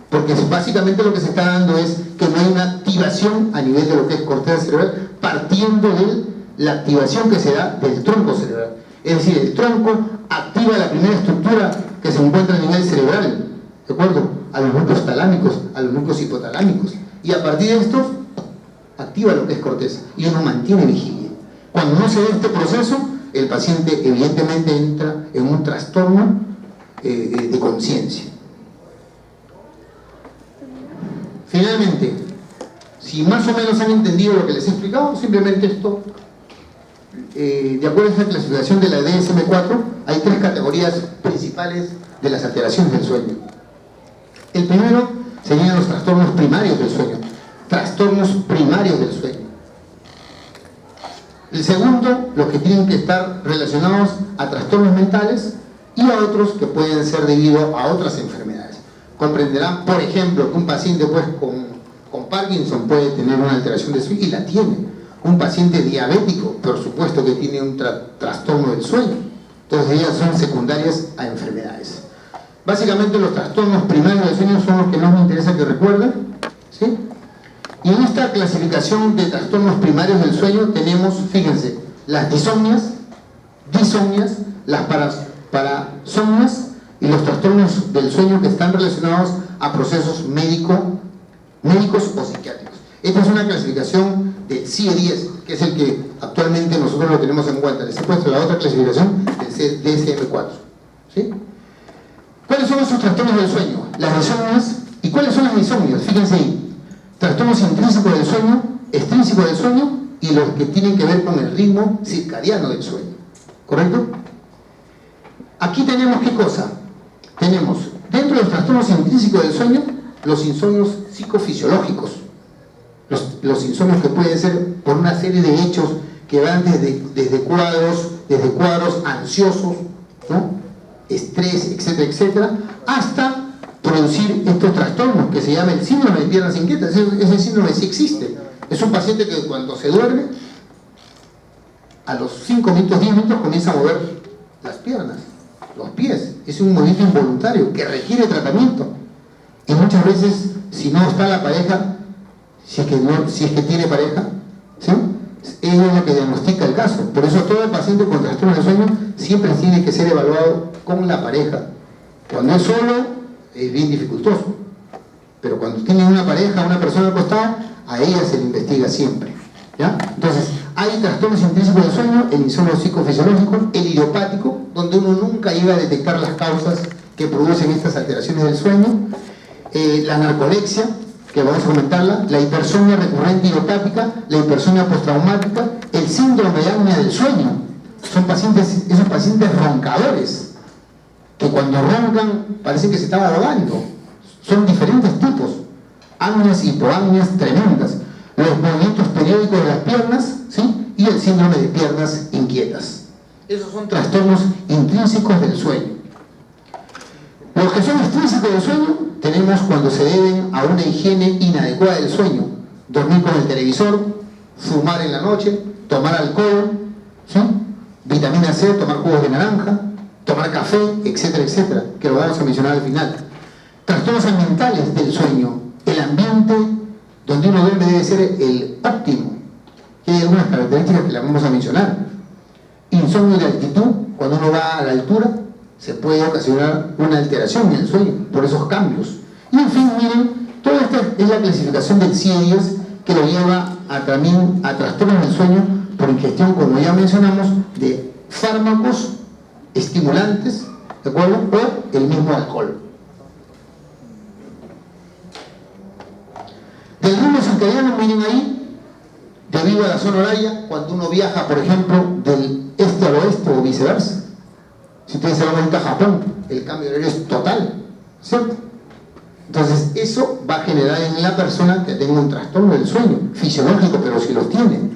Porque básicamente lo que se está dando es que no hay una activación a nivel de lo que es corteza cerebral, partiendo de la activación que se da del tronco cerebral. Es decir, el tronco activa la primera estructura que se encuentra a nivel cerebral, ¿de acuerdo? A los núcleos talámicos, a los núcleos hipotalámicos. Y a partir de estos, activa lo que es corteza y uno mantiene vigilia. Cuando no se da este proceso, el paciente evidentemente entra en un trastorno de conciencia. Finalmente, si más o menos han entendido lo que les he explicado, simplemente esto, de acuerdo a esta clasificación de la DSM-4, hay 3 categorías principales de las alteraciones del sueño. El primero serían los trastornos primarios del sueño. Trastornos primarios del sueño. El segundo, los que tienen que estar relacionados a trastornos mentales y a otros que pueden ser debido a otras enfermedades. Comprenderán, por ejemplo, que un paciente pues, con Parkinson puede tener una alteración del sueño y la tiene. Un paciente diabético, por supuesto que tiene un trastorno del sueño. Entonces ellas son secundarias a enfermedades. Básicamente los trastornos primarios del sueño son los que más me interesa que recuerden, ¿sí? Y en esta clasificación de trastornos primarios del sueño tenemos, fíjense, las disomnias, las parasomnias y los trastornos del sueño que están relacionados a procesos médicos o psiquiátricos. Esta es una clasificación del CIE-10, que es el que actualmente nosotros lo tenemos en cuenta. Les he puesto la otra clasificación del DSM-4, ¿sí? ¿Cuáles son esos trastornos del sueño? Las disomnias. ¿Y cuáles son las disomnias? Fíjense ahí. Trastornos intrínsecos del sueño, extrínsecos del sueño y los que tienen que ver con el ritmo circadiano del sueño. ¿Correcto? Aquí tenemos ¿qué cosa? Tenemos dentro de los trastornos intrínsecos del sueño los insomnios psicofisiológicos. Los insomnios que pueden ser por una serie de hechos que van desde cuadros ansiosos, ¿no? Estrés, etcétera, etcétera, hasta producir estos trastornos que se llama el síndrome de piernas inquietas. Ese síndrome sí existe. Es un paciente que cuando se duerme, a los 5 minutos, 10 minutos comienza a mover las piernas, los pies. Es un movimiento involuntario que requiere tratamiento. Y muchas veces, si no está la pareja, si es que tiene pareja, ¿sí? Ella es la que diagnostica el caso. Por eso todo el paciente con trastorno de sueño siempre tiene que ser evaluado con la pareja. Cuando es solo, es bien dificultoso, pero cuando tienen una pareja, una persona acostada, a ella se le investiga siempre, ¿ya? Entonces, hay trastornos intrínsecos del sueño, el insomnio psicofisiológico, el idiopático, donde uno nunca llega a detectar las causas que producen estas alteraciones del sueño, la narcolepsia, que vamos a comentarla, la hipersomnia recurrente idiopática, la hipersomnia postraumática, el síndrome de apnea del sueño. Son pacientes, esos pacientes roncadores, que cuando roncan parece que se están ahogando. Son diferentes tipos, apneas y hipoapneas tremendas, los movimientos periódicos de las piernas, ¿sí? Y el síndrome de piernas inquietas. Esos son trastornos intrínsecos del sueño. Los que son extrínsecos del sueño tenemos cuando se deben a una higiene inadecuada del sueño: dormir con el televisor, fumar en la noche, tomar alcohol, ¿sí? Vitamina C, tomar jugos de naranja, tomar café, etcétera, etcétera, que lo vamos a mencionar al final. Trastornos ambientales del sueño, el ambiente donde uno duerme debe ser el óptimo, que hay algunas características que las vamos a mencionar. Insomnio de altitud, cuando uno va a la altura se puede ocasionar una alteración en el sueño por esos cambios. Y en fin, miren, toda esta es la clasificación del CIE-10 que lo lleva también a trastornos del sueño por ingestión, como ya mencionamos, de fármacos estimulantes, ¿de acuerdo? O el mismo alcohol. Del ritmo circadiano, miren ahí, debido a la zona horaria, cuando uno viaja, por ejemplo, del este al oeste o viceversa, Si ustedes se van ahorita a Japón, el cambio de horario es total, ¿cierto? Entonces eso va a generar en la persona que tenga un trastorno del sueño, fisiológico, pero si los tiene.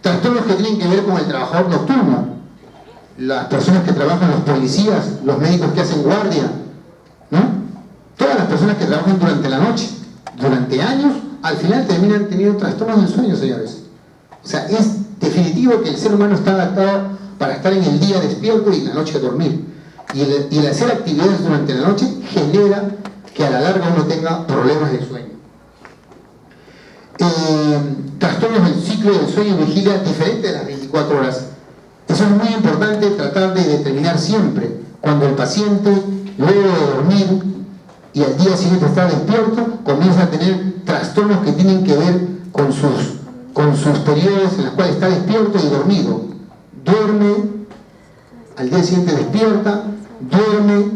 Trastornos que tienen que ver con el trabajador nocturno, las personas que trabajan, los policías, los médicos que hacen guardia, ¿no? Todas las personas que trabajan durante la noche, durante años, al final terminan teniendo trastornos del sueño, señores. O sea, es definitivo que el ser humano está adaptado para estar en el día despierto y en la noche dormir. Y el hacer actividades durante la noche genera que a la larga uno tenga problemas de sueño. Trastornos del ciclo del sueño y vigilia diferente de las 24 horas. Eso es muy importante tratar de determinar siempre. Cuando el paciente, luego de dormir y al día siguiente está despierto, comienza a tener trastornos que tienen que ver con sus periodos en los cuales está despierto y dormido. Duerme, al día siguiente despierta, duerme,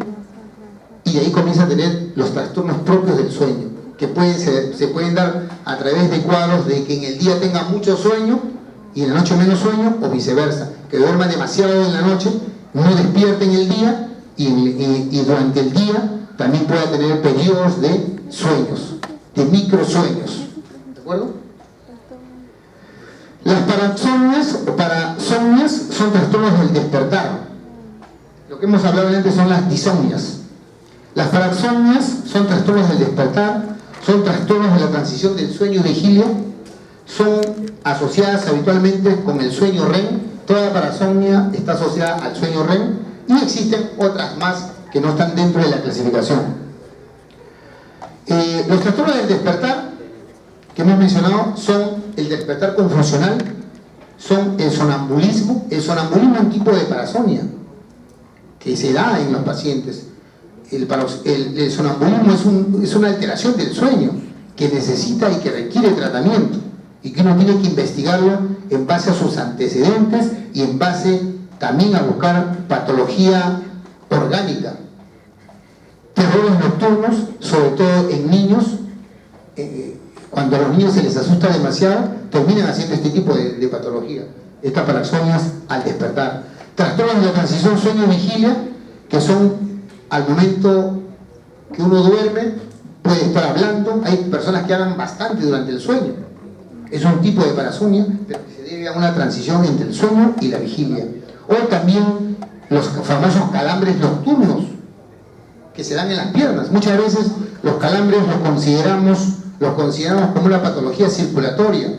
y de ahí comienza a tener los trastornos propios del sueño, que se pueden dar a través de cuadros de que en el día tenga mucho sueño y en la noche menos sueño, o viceversa, que duerma demasiado en la noche, no despierte en el día y durante el día también pueda tener periodos de sueños, de microsueños. ¿De acuerdo? Las parasomnias o parasomnias son trastornos del despertar. Lo que hemos hablado antes son las disomnias. Las parasomnias son trastornos del despertar, son trastornos de la transición del sueño y vigilia, son asociadas habitualmente con el sueño REM. Toda parasomnia está asociada al sueño REM y existen otras más que no están dentro de la clasificación. Los trastornos del despertar que hemos mencionado son el despertar confusional, son el sonambulismo. El sonambulismo es un tipo de parasomnia que se da en los pacientes. El sonambulismo es una alteración del sueño que necesita y que requiere tratamiento y que uno tiene que investigarlo en base a sus antecedentes y en base también a buscar patología orgánica. Terrores nocturnos, sobre todo en niños, cuando a los niños se les asusta demasiado, terminan haciendo este tipo de patología, estas parasomnias al despertar. Trastornos de la transición sueño-vigilia, que son al momento que uno duerme, puede estar hablando. Hay personas que hablan bastante durante el sueño. Es un tipo de parasomnia, pero que se debe a una transición entre el sueño y la vigilia. O también los famosos calambres nocturnos que se dan en las piernas. Muchas veces los calambres los consideramos como una patología circulatoria,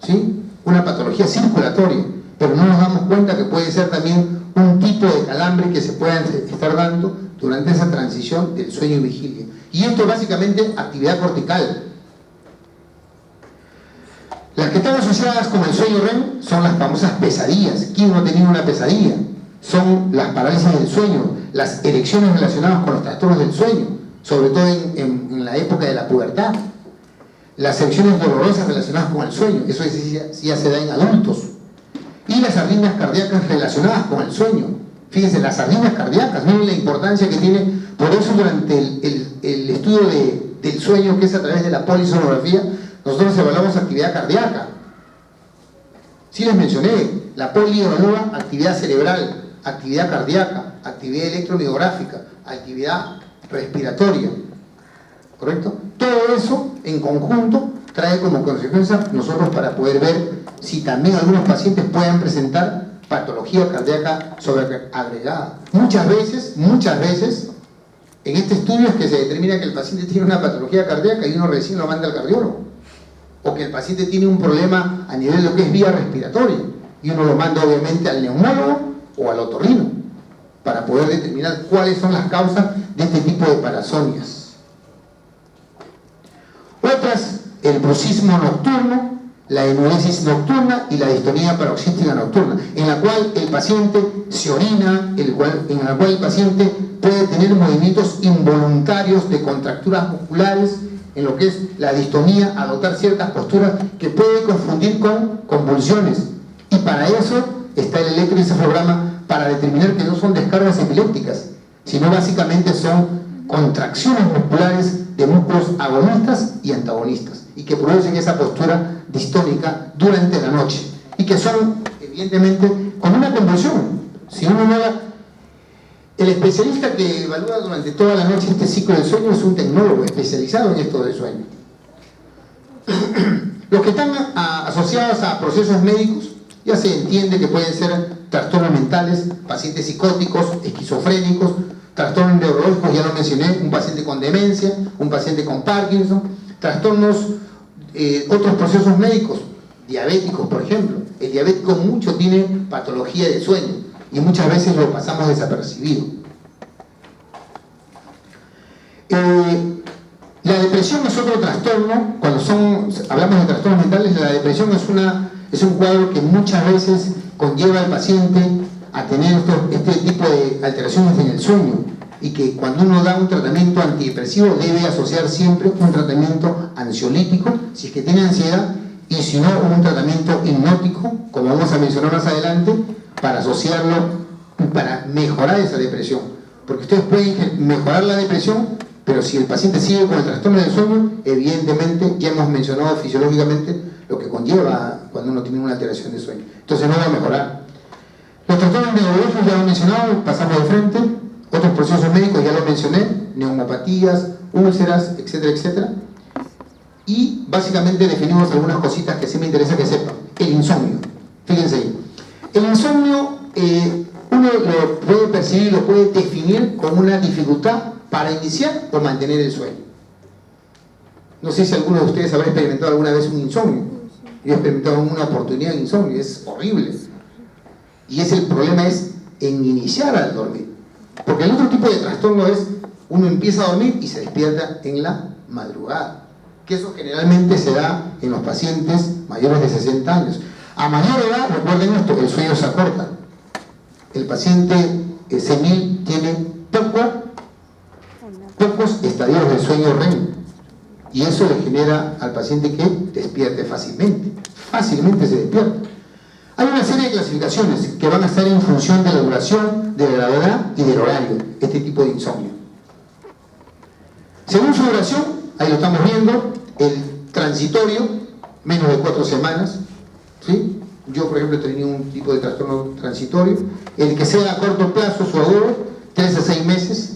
¿sí? Una patología circulatoria, pero no nos damos cuenta que puede ser también un tipo de calambre que se pueda estar dando durante esa transición del sueño y vigilia. Y esto es básicamente actividad cortical. Las que están asociadas con el sueño REM son las famosas pesadillas. ¿Quién no ha tenido una pesadilla? Son las parálisis del sueño, las erecciones relacionadas con los trastornos del sueño, sobre todo en la época de la pubertad. Las erecciones dolorosas relacionadas con el sueño, eso ya se da en adultos. Y las arritmias cardíacas relacionadas con el sueño. Fíjense, las arritmias cardíacas, miren la importancia que tiene. Por eso durante el estudio del sueño, que es a través de la polisonografía, nosotros evaluamos actividad cardíaca. Sí les mencioné, la poli evalúa actividad cerebral, actividad cardíaca, actividad electromiográfica, actividad respiratoria, ¿correcto? Todo eso en conjunto trae como consecuencia nosotros para poder ver si también algunos pacientes pueden presentar patología cardíaca sobreagregada. Muchas veces, en este estudio es que se determina que el paciente tiene una patología cardíaca y uno recién lo manda al cardiólogo. O que el paciente tiene un problema a nivel de lo que es vía respiratoria y uno lo manda obviamente al neumólogo o al otorrino para poder determinar cuáles son las causas de este tipo de parasomnias. Otras, el bruxismo nocturno, la enuresis nocturna y la distonía paroxística nocturna, en la cual el paciente se orina, en la cual el paciente puede tener movimientos involuntarios de contracturas musculares, en lo que es la distonía, adoptar ciertas posturas que puede confundir con convulsiones. Y para eso está el electroencefalograma, para determinar que no son descargas epilépticas, sino básicamente son contracciones musculares de músculos agonistas y antagonistas, y que producen esa postura distónica durante la noche, y que son, evidentemente, como una convulsión. Si uno no la El especialista que evalúa durante toda la noche este ciclo del sueño es un tecnólogo especializado en esto del sueño. Los que están asociados a procesos médicos, ya se entiende que pueden ser trastornos mentales, pacientes psicóticos, esquizofrénicos, trastornos neurológicos, ya lo mencioné, un paciente con demencia, un paciente con Parkinson, trastornos, otros procesos médicos, diabéticos, por ejemplo. El diabético mucho tiene patología de sueño y muchas veces lo pasamos desapercibido. La depresión es otro trastorno. Cuando hablamos de trastornos mentales, la depresión es un cuadro que muchas veces conlleva al paciente a tener este tipo de alteraciones en el sueño, y que cuando uno da un tratamiento antidepresivo debe asociar siempre un tratamiento ansiolítico si es que tiene ansiedad, y si no, un tratamiento hipnótico, como vamos a mencionar más adelante, para asociarlo, para mejorar esa depresión. Porque ustedes pueden mejorar la depresión, pero si el paciente sigue con el trastorno del sueño, evidentemente ya hemos mencionado fisiológicamente lo que conlleva cuando uno tiene una alteración de sueño. Entonces no va a mejorar. Los trastornos neurológicos ya lo he mencionado, pasamos de frente. Otros procesos médicos ya lo mencioné, neumopatías, úlceras, etcétera, etcétera. Y básicamente definimos algunas cositas que sí me interesa que sepan. El insomnio. Fíjense ahí. El insomnio uno lo puede percibir, lo puede definir como una dificultad para iniciar o mantener el sueño. No sé si alguno de ustedes habrá experimentado alguna vez un insomnio. Yo he experimentado una oportunidad de insomnio, es horrible. Y el problema es en iniciar al dormir. Porque el otro tipo de trastorno es, uno empieza a dormir y se despierta en la madrugada. Que eso generalmente se da en los pacientes mayores de 60 años. A mayor edad, recuerden esto, el sueño se acorta. El paciente senil tiene pocos estadios del sueño REM. Y eso le genera al paciente que despierte fácilmente. Fácilmente se despierta. Hay una serie de clasificaciones que van a estar en función de la duración, de la gravedad y del horario, este tipo de insomnio. Según su duración, ahí lo estamos viendo, el transitorio, menos de 4 semanas, ¿sí? Yo, por ejemplo, he tenido un tipo de trastorno transitorio. El que sea a corto plazo, su agudo, 3 a 6 meses.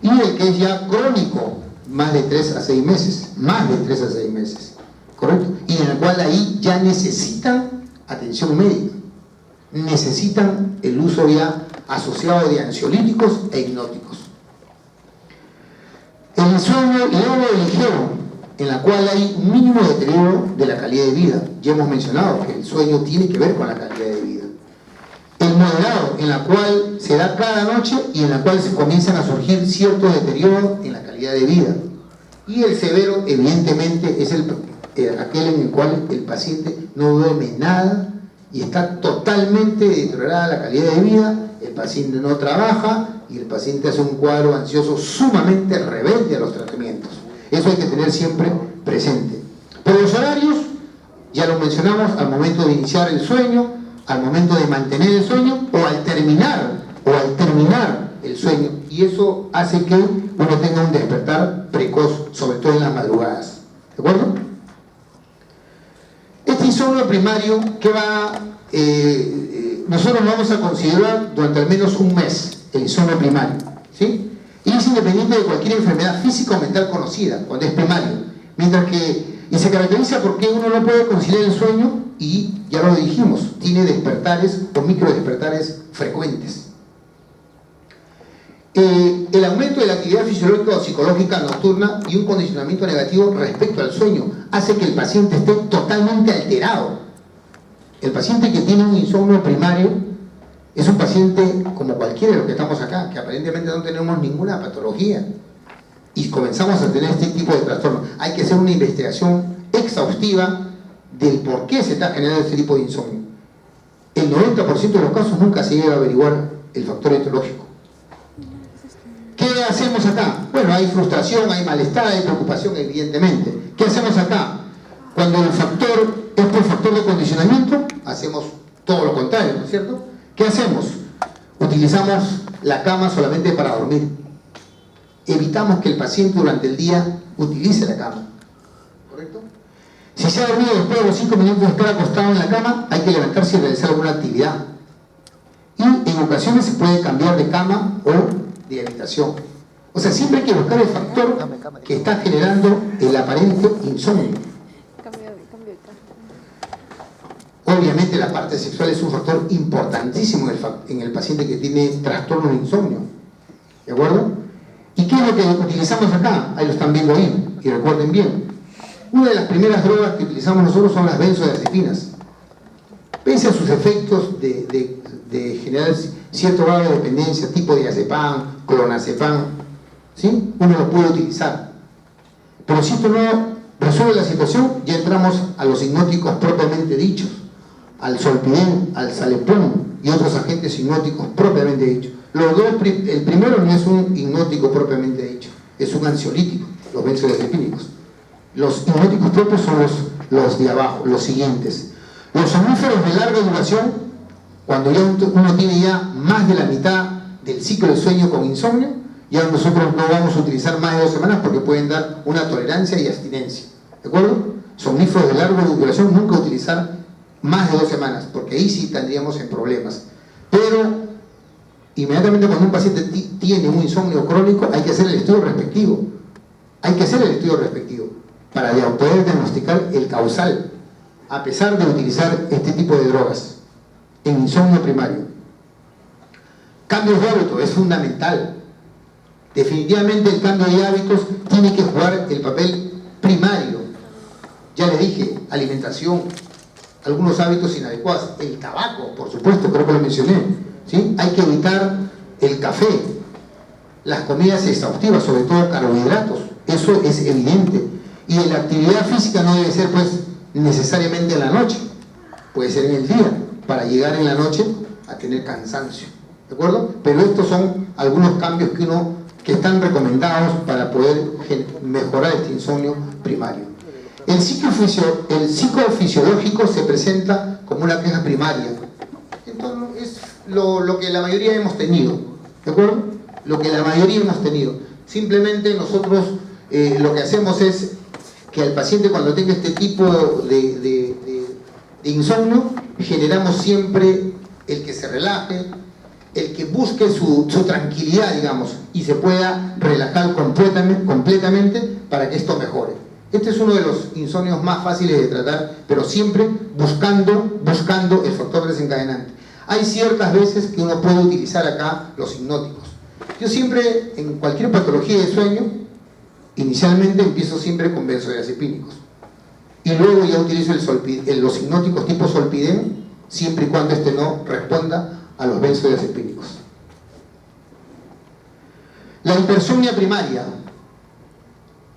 Y el que es ya crónico, más de 3 a 6 meses. Más de 3 a 6 meses. ¿Correcto? Y en el cual ahí ya necesitan atención médica. Necesitan el uso ya asociado de ansiolíticos e hipnóticos. El sueño leve o ligero, en la cual hay un mínimo deterioro de la calidad de vida. Ya hemos mencionado que el sueño tiene que ver con la calidad de vida. El moderado, en la cual se da cada noche y en la cual se comienzan a surgir ciertos deterioros en la calidad de vida. Y el severo, evidentemente, es aquel en el cual el paciente no duerme nada y está totalmente deteriorada la calidad de vida, el paciente no trabaja y el paciente hace un cuadro ansioso sumamente rebelde a los tratamientos. Eso hay que tener siempre presente. Por los horarios, ya lo mencionamos, al momento de iniciar el sueño, al momento de mantener el sueño o al terminar el sueño, y eso hace que uno tenga un despertar precoz, sobre todo en las madrugadas. ¿De acuerdo? Este insomnio primario que nosotros vamos a considerar durante al menos un mes, el insomnio primario, ¿sí? Y es independiente de cualquier enfermedad física o mental conocida, cuando es primario. Y se caracteriza porque uno no puede conciliar el sueño y, ya lo dijimos, tiene despertares o micro despertares frecuentes. El aumento de la actividad fisiológica o psicológica nocturna y un condicionamiento negativo respecto al sueño hace que el paciente esté totalmente alterado. El paciente que tiene un insomnio primario es un paciente como cualquiera de los que estamos acá, que aparentemente no tenemos ninguna patología y comenzamos a tener este tipo de trastorno. Hay que hacer una investigación exhaustiva del por qué se está generando este tipo de insomnio. El 90% de los casos nunca se llega a averiguar el factor etiológico. ¿Qué hacemos acá? Bueno, hay frustración, hay malestar, hay preocupación, evidentemente. ¿Qué hacemos acá? Cuando el factor es por factor de condicionamiento, hacemos todo lo contrario, ¿no es cierto? ¿Qué hacemos? Utilizamos la cama solamente para dormir. Evitamos que el paciente durante el día utilice la cama. ¿Correcto? Si se ha dormido después de los 5 minutos de estar acostado en la cama, hay que levantarse y realizar alguna actividad. Y en ocasiones se puede cambiar de cama o de habitación. O sea, siempre hay que buscar el factor que está generando el aparente insomnio. Obviamente la parte sexual es un factor importantísimo en el paciente que tiene trastorno de insomnio. ¿De acuerdo? ¿Y qué es lo que utilizamos acá? Ahí lo están viendo ahí, y recuerden bien. Una de las primeras drogas que utilizamos nosotros son las benzodiazepinas. Pese a sus efectos de generar cierto grado de dependencia, tipo diazepam, clonazepam, ¿sí? Uno lo puede utilizar. Pero si esto no resuelve la situación, ya entramos a los hipnóticos propiamente dichos, al zolpidem, al zalepam y otros agentes hipnóticos propiamente dichos. El primero no es un hipnótico propiamente dicho, es un ansiolítico, los benzodiazepínicos. Los hipnóticos propios son los de abajo, los siguientes. Los somníferos de larga duración, cuando ya uno tiene ya más de la mitad del ciclo de sueño con insomnio, ya nosotros no vamos a utilizar más de 2 semanas porque pueden dar una tolerancia y abstinencia. ¿De acuerdo? Somníferos de larga duración nunca utilizar más de 2 semanas, porque ahí sí tendríamos en problemas. Pero inmediatamente cuando un paciente tiene un insomnio crónico, hay que hacer el estudio respectivo. Hay que hacer el estudio respectivo para poder diagnosticar el causal, a pesar de utilizar este tipo de drogas en insomnio primario. Cambios de hábito es fundamental. Definitivamente el cambio de hábitos tiene que jugar el papel primario. Ya les dije, alimentación, algunos hábitos inadecuados, el tabaco, por supuesto, creo que lo mencioné, ¿sí? Hay que evitar el café, las comidas exhaustivas, sobre todo carbohidratos, eso es evidente. Y la actividad física no debe ser pues necesariamente en la noche, puede ser en el día, para llegar en la noche a tener cansancio, ¿de acuerdo? Pero estos son algunos cambios que están recomendados para poder mejorar este insomnio primario. El psicofisiológico se presenta como una queja primaria. Entonces es lo que la mayoría hemos tenido, ¿de acuerdo? Lo que la mayoría hemos tenido. Simplemente nosotros lo que hacemos es que al paciente, cuando tenga este tipo de insomnio, generamos siempre el que se relaje, el que busque su tranquilidad, digamos, y se pueda relajar completamente para que esto mejore. Este es uno de los insomnios más fáciles de tratar, pero siempre buscando el factor desencadenante. Hay ciertas veces que uno puede utilizar acá los hipnóticos. Yo siempre, en cualquier patología de sueño, inicialmente empiezo siempre con benzodiazepínicos. Y luego ya utilizo los hipnóticos tipo zolpidem, siempre y cuando este no responda a los benzodiazepínicos. La hipersomnia primaria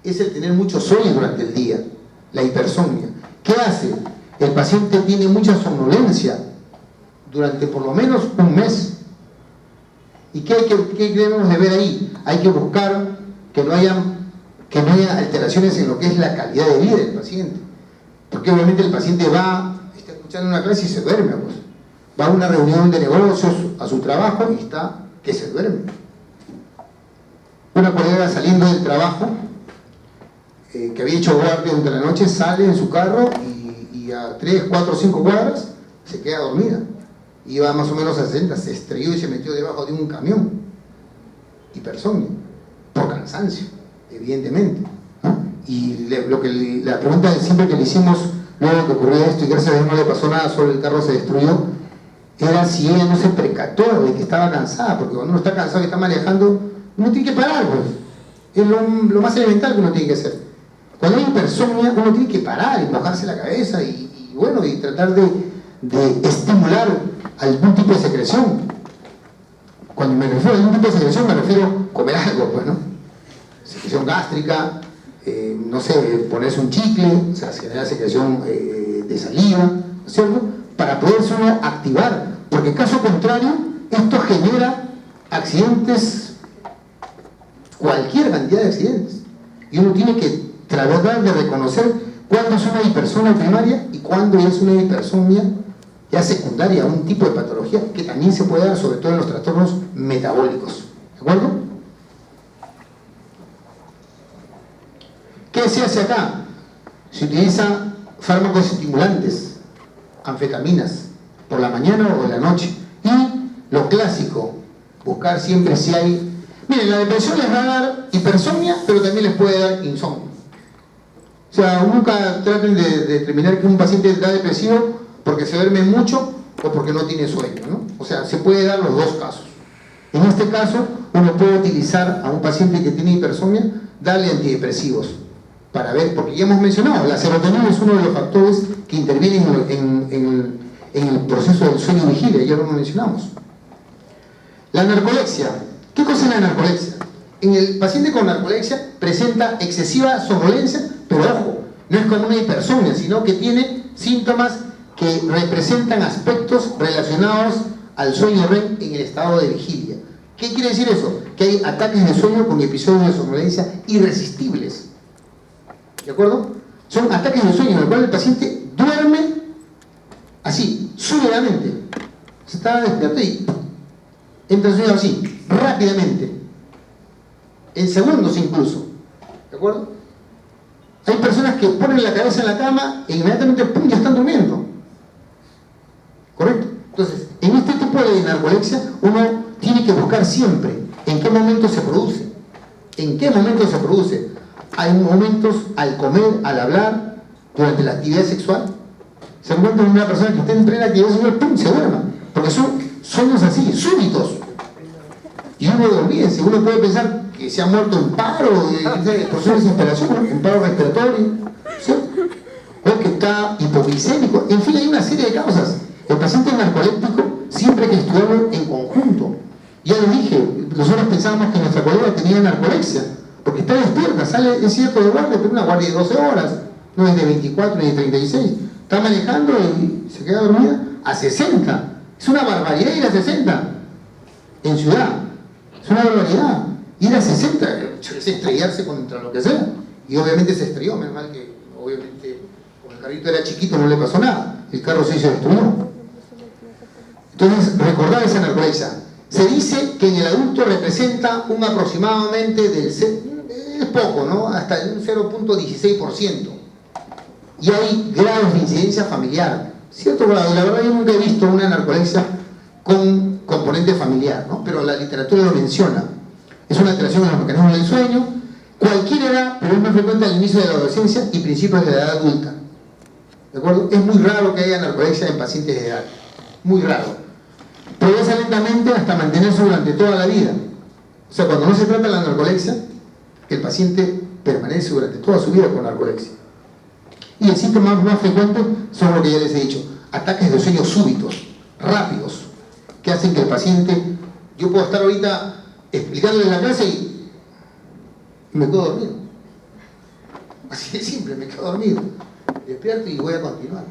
es el tener mucho sueño durante el día, la hipersomnia. ¿Qué hace? El paciente tiene mucha somnolencia durante por lo menos un mes. ¿Y qué debemos de ver ahí? Hay que buscar que no haya alteraciones en lo que es la calidad de vida del paciente. Porque obviamente el paciente está escuchando una clase y se duerme, pues. Va a una reunión de negocios, a su trabajo, y está que se duerme. Una colega saliendo del trabajo, que había hecho guardia durante la noche, sale en su carro y a 3, 4, 5 cuadras se queda dormida. Iba más o menos a 60, se estrelló y se metió debajo de un camión. Hipersomnio, por cansancio, evidentemente, ¿no? Y la pregunta siempre que le hicimos luego que ocurrió esto, y gracias a Dios no le pasó nada, solo el carro se destruyó, era si ella no se percató de que estaba cansada, porque cuando uno está cansado y está manejando, uno tiene que parar, pues. Es lo más elemental que uno tiene que hacer. Cuando hay hipersomnia, uno tiene que parar y mojarse la cabeza y tratar de estimular algún tipo de secreción. Cuando me refiero a algún tipo de secreción, me refiero a comer algo, pues, ¿no? Secreción gástrica, no sé, ponerse un chicle, o sea, generar secreción de saliva, ¿no es cierto? Para poderse uno activar, porque caso contrario, esto genera accidentes, cualquier cantidad de accidentes, y uno tiene que tratar de reconocer cuándo es una hipersomnia primaria y cuándo es una hipersomnia ya secundaria, un tipo de patología que también se puede dar, sobre todo en los trastornos metabólicos, ¿de acuerdo? ¿Qué se hace acá? Se utiliza fármacos estimulantes, anfetaminas, por la mañana o en la noche, y Lo clásico, buscar siempre si hay... Miren, la depresión les va a dar hipersomnia, pero también les puede dar insomnio. O sea, nunca traten de determinar que un paciente está depresivo porque se duerme mucho o porque no tiene sueño, ¿no? O sea, se puede dar los dos casos. En este caso, uno puede utilizar a un paciente que tiene hipersomnia, darle antidepresivos para ver, porque ya hemos mencionado, la serotonina es uno de los factores que intervienen en el proceso del sueño vigilia, ya lo mencionamos. La narcolepsia. ¿Qué cosa es la narcolepsia? En el paciente con narcolepsia presenta excesiva somnolencia, pero ojo, no es como una hipersomnia, sino que tiene síntomas que representan aspectos relacionados al sueño REM en el estado de vigilia. ¿Qué quiere decir eso? Que hay ataques de sueño con episodios de somnolencia irresistibles. ¿De acuerdo? Son ataques de sueño en el cual el paciente duerme así, súbitamente. Se está despierto y entra el sueño así, rápidamente. En segundos incluso. ¿De acuerdo? Hay personas que ponen la cabeza en la cama e inmediatamente ¡pum!, ya están durmiendo. ¿Correcto? Entonces, en este tipo de narcolepsia uno tiene que buscar siempre en qué momento se produce. ¿En qué momento se produce? Hay momentos al comer, al hablar, durante la actividad sexual. Se encuentra una persona que está en plena actividad sexual, ¡pum!, se duerma. Porque son sueños así, súbitos. Y uno olvídense, uno puede pensar que se ha muerto en paro, por su desesperación, en paro respiratorio, ¿cierto? O que está hipoglicémico. En fin, hay una serie de causas. El paciente narcoléptico siempre hay que estudiarlo en conjunto. Ya les dije, nosotros pensábamos que nuestra colega tenía narcolepsia, porque está despierta, sale, es cierto, de guardia, pero una guardia de 12 horas, no es de 24 ni de 36. Está manejando y se queda dormida a 60. Es una barbaridad ir a 60 en ciudad. Es una barbaridad. Ir a 60 es estrellarse contra lo que sea. Y obviamente se estrelló, menos mal que obviamente como el carrito era chiquito no le pasó nada. El carro se hizo destruyó. Entonces, recordad esa narcolepsia. Se dice que en el adulto representa un aproximadamente del... es poco, ¿no? Hasta un 0.16%. Y hay grados de incidencia familiar. Cierto grado. La verdad yo nunca he visto una narcolepsia con componente familiar, ¿no? Pero la literatura lo menciona. Es una alteración en los mecanismos del sueño, cualquier edad, pero es más frecuente al inicio de la adolescencia y principios de la edad adulta. ¿De acuerdo? Es muy raro que haya narcolepsia en pacientes de edad. Muy raro. Progresa lentamente hasta mantenerse durante toda la vida. O sea, cuando no se trata de la narcolepsia, el paciente permanece durante toda su vida con narcolepsia. Y el síntoma más frecuente son lo que ya les he dicho, ataques de sueño súbitos, rápidos, que hacen que el paciente, yo puedo estar ahorita explicándole en la clase y me quedo dormido. Así de simple, me quedo dormido. Despierto y voy a continuar.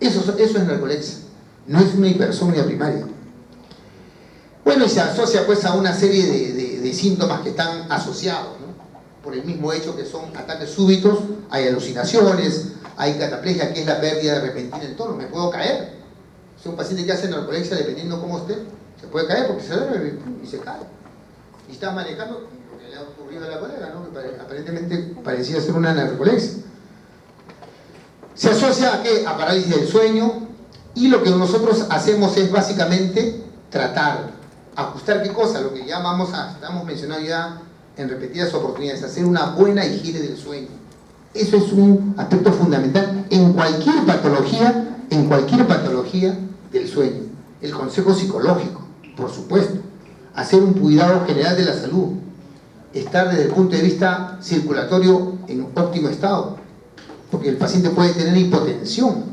Eso es narcolepsia, no es una hipersomnia primaria. Bueno, y se asocia pues a una serie de síntomas que están asociados, ¿no? Por el mismo hecho que son ataques súbitos, hay alucinaciones, hay cataplegia, que es la pérdida repentina del tono. Me puedo caer. Si un paciente que hace narcolepsia, dependiendo cómo esté, se puede caer porque se duerme y se cae. Y está manejando lo que le ha ocurrido a la colega, ¿no? Que aparentemente parecía ser una narcolepsia. Se asocia a ¿qué? A parálisis del sueño, y lo que nosotros hacemos es básicamente tratar, ajustar qué cosa, lo que ya estamos mencionando ya en repetidas oportunidades, hacer una buena higiene del sueño. Eso es un aspecto fundamental en cualquier patología del sueño. El consejo psicológico, por supuesto. Hacer un cuidado general de la salud. Estar desde el punto de vista circulatorio en óptimo estado. Porque el paciente puede tener hipotensión.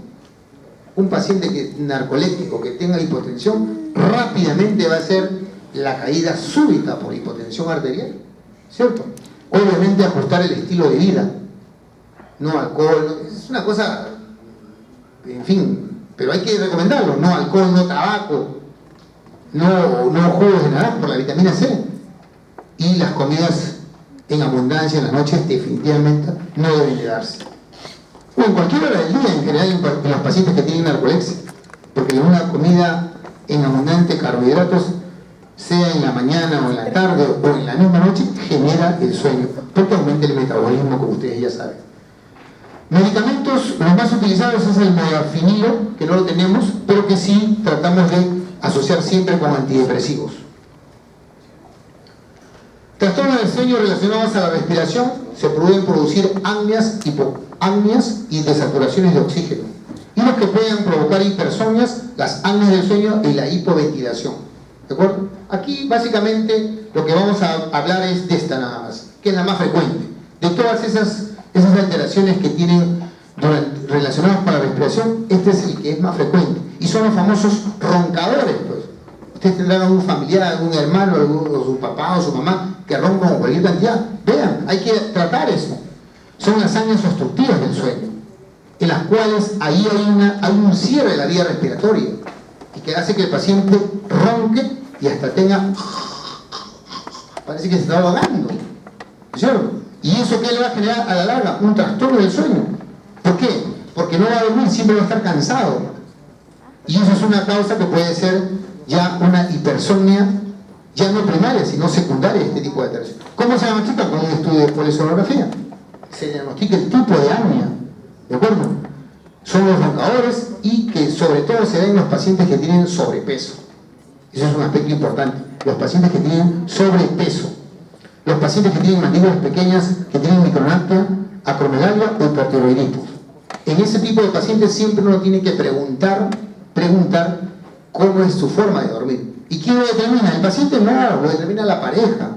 Un paciente narcoléptico que tenga hipotensión rápidamente va a ser la caída súbita por hipotensión arterial, ¿cierto? Obviamente ajustar el estilo de vida, no alcohol, es una cosa, en fin, pero hay que recomendarlo, no alcohol, no tabaco, no jugos de naranja por la vitamina C, y las comidas en abundancia en las noches definitivamente no deben de darse. O en cualquier hora del día, en general, en los pacientes que tienen narcolepsia, porque una comida en abundante carbohidratos, sea en la mañana o en la tarde o en la misma noche, genera el sueño, porque aumenta el metabolismo, como ustedes ya saben. Medicamentos, los más utilizados es el modafinilo, que no lo tenemos, pero que sí tratamos de asociar siempre con antidepresivos. Trastornos del sueño relacionados a la respiración: se pueden producir apneas, hipoapneas y desaturaciones de oxígeno. Y los que pueden provocar hipersomnias, las apneas del sueño y la hipoventilación. ¿De acuerdo? Aquí básicamente lo que vamos a hablar es de esta nada más, que es la más frecuente. De todas esas alteraciones que tienen relacionadas con la respiración, este es el que es más frecuente. Y son los famosos roncadores, pues. Ustedes tendrán algún familiar, algún hermano, o su papá o su mamá que roncan con cualquier cantidad. Vean, hay que tratar eso. Son las apneas obstructivas del sueño, en las cuales ahí hay un cierre de la vía respiratoria y que hace que el paciente ronque y hasta tenga, parece que se está ahogando, ¿cierto? ¿Y eso qué le va a generar a la larga? Un trastorno del sueño. ¿Por qué? Porque no va a dormir, siempre va a estar cansado. Y eso es una causa que puede ser ya una hipersomnia, ya no primaria, sino secundaria, este tipo de alteración. ¿Cómo se diagnostica? Con un estudio de polisonografía. Se diagnostica el tipo de apnea, ¿de acuerdo? Son los roncadores y que sobre todo se ven en los pacientes que tienen sobrepeso. Eso es un aspecto importante. Los pacientes que tienen sobrepeso. Los pacientes que tienen mandíbulas pequeñas, que tienen micronapnia, acromegalia o hipertiroidismo. En ese tipo de pacientes siempre uno tiene que preguntar cómo es su forma de dormir. ¿Y quién lo determina? El paciente no, lo determina la pareja.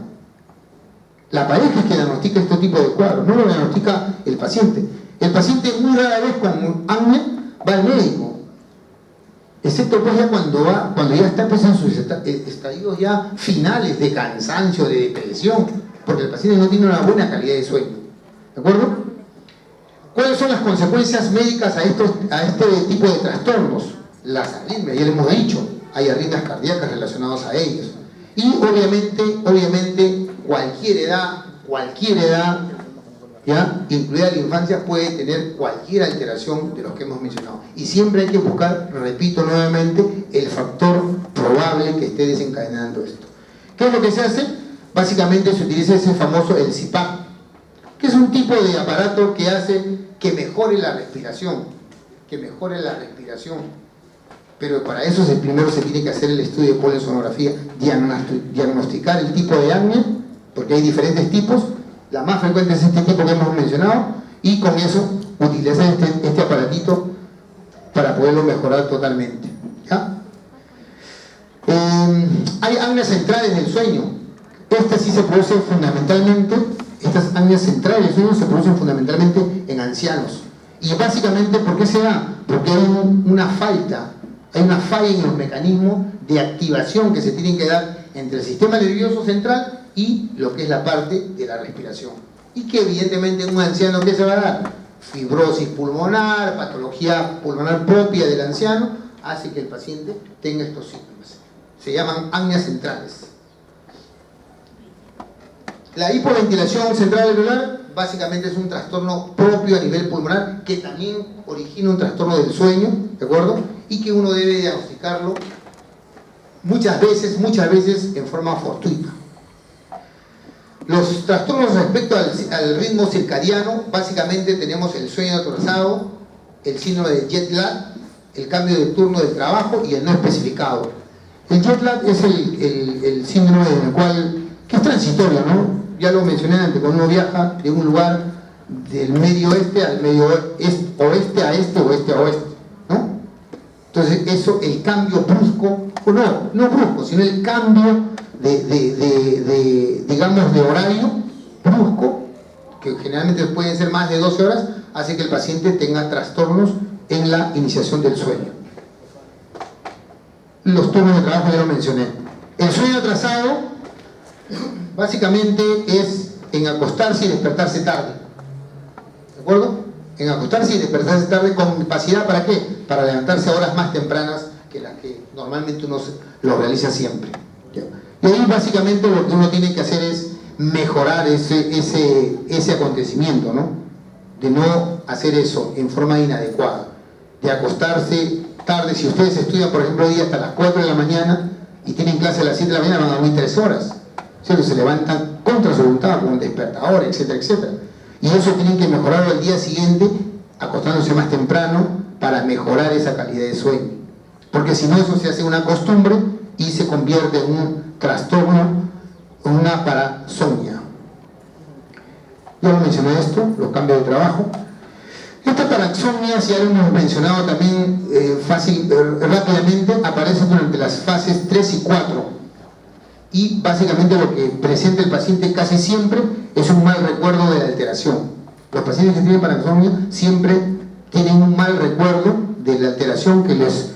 La pareja es que diagnostica este tipo de cuadros, no lo diagnostica el paciente. El paciente muy rara vez con apnea va al médico, excepto pues ya cuando ya está empezando sus estadios ya finales de cansancio, de depresión, porque el paciente no tiene una buena calidad de sueño. ¿De acuerdo? ¿Cuáles son las consecuencias médicas a este tipo de trastornos? Las arritmias, ya le hemos dicho, hay arritmias cardíacas relacionadas a ellos. Y obviamente cualquier edad, ¿ya?, incluida la infancia, puede tener cualquier alteración de los que hemos mencionado. Y siempre hay que buscar, repito nuevamente, el factor probable que esté desencadenando esto. ¿Qué es lo que se hace? Básicamente se utiliza ese famoso, el CPAP, que es un tipo de aparato que hace que mejore la respiración, pero para eso primero se tiene que hacer el estudio de polisonografía, diagnosticar el tipo de apnea, porque hay diferentes tipos. La más frecuente es este tipo que hemos mencionado, y con eso utilizar este aparatito para poderlo mejorar totalmente, ¿ya? Hay apneas centrales del sueño. Estas sí se producen fundamentalmente, estas apneas centrales del sueño se producen fundamentalmente en ancianos. Y básicamente, ¿por qué se da? Porque hay una falla en los mecanismos de activación que se tienen que dar entre el sistema nervioso central y lo que es la parte de la respiración. Y que evidentemente en un anciano, ¿qué se va a dar? Fibrosis pulmonar, patología pulmonar propia del anciano, hace que el paciente tenga estos síntomas. Se llaman apneas centrales. La hipoventilación central alveolar básicamente es un trastorno propio a nivel pulmonar que también origina un trastorno del sueño, ¿de acuerdo? Y que uno debe diagnosticarlo muchas veces en forma fortuita. Los trastornos respecto al ritmo circadiano, básicamente tenemos el sueño atrasado, el síndrome de jet lag, el cambio de turno del trabajo y el no especificado. El jet lag es el síndrome en el cual, que es transitorio, ¿no? Ya lo mencioné antes, cuando uno viaja de un lugar del medio oeste al medio oeste a este, oeste a oeste, ¿no? Entonces eso, el cambio brusco, o no brusco, sino el cambio digamos, de horario brusco, que generalmente pueden ser más de 12 horas, hace que el paciente tenga trastornos en la iniciación del sueño. Los turnos de trabajo ya lo mencioné. El sueño atrasado básicamente es en acostarse y despertarse tarde, ¿de acuerdo? En acostarse y despertarse tarde con capacidad, ¿para qué? Para levantarse a horas más tempranas que las que normalmente uno lo realiza siempre, ¿ya? Y ahí básicamente lo que uno tiene que hacer es mejorar ese acontecimiento, ¿no? De no hacer eso en forma inadecuada, de acostarse tarde. Si ustedes estudian, por ejemplo, hoy día hasta las 4 de la mañana y tienen clase a las 7 de la mañana, van a dormir 3 horas, ¿cierto? Se levantan contra su voluntad con el despertador, etcétera, etcétera. Y eso tienen que mejorarlo al día siguiente, acostándose más temprano, para mejorar esa calidad de sueño. porque si no eso se hace una costumbre y se convierte en un trastorno, una parasomnia. Ya lo mencioné esto, los cambios de trabajo. Esta parasomnia, ya lo hemos mencionado también rápidamente, aparece durante las fases 3 y 4. Y básicamente lo que presenta el paciente casi siempre es un mal recuerdo de la alteración. Los pacientes que tienen parasomnia siempre tienen un mal recuerdo de la alteración que les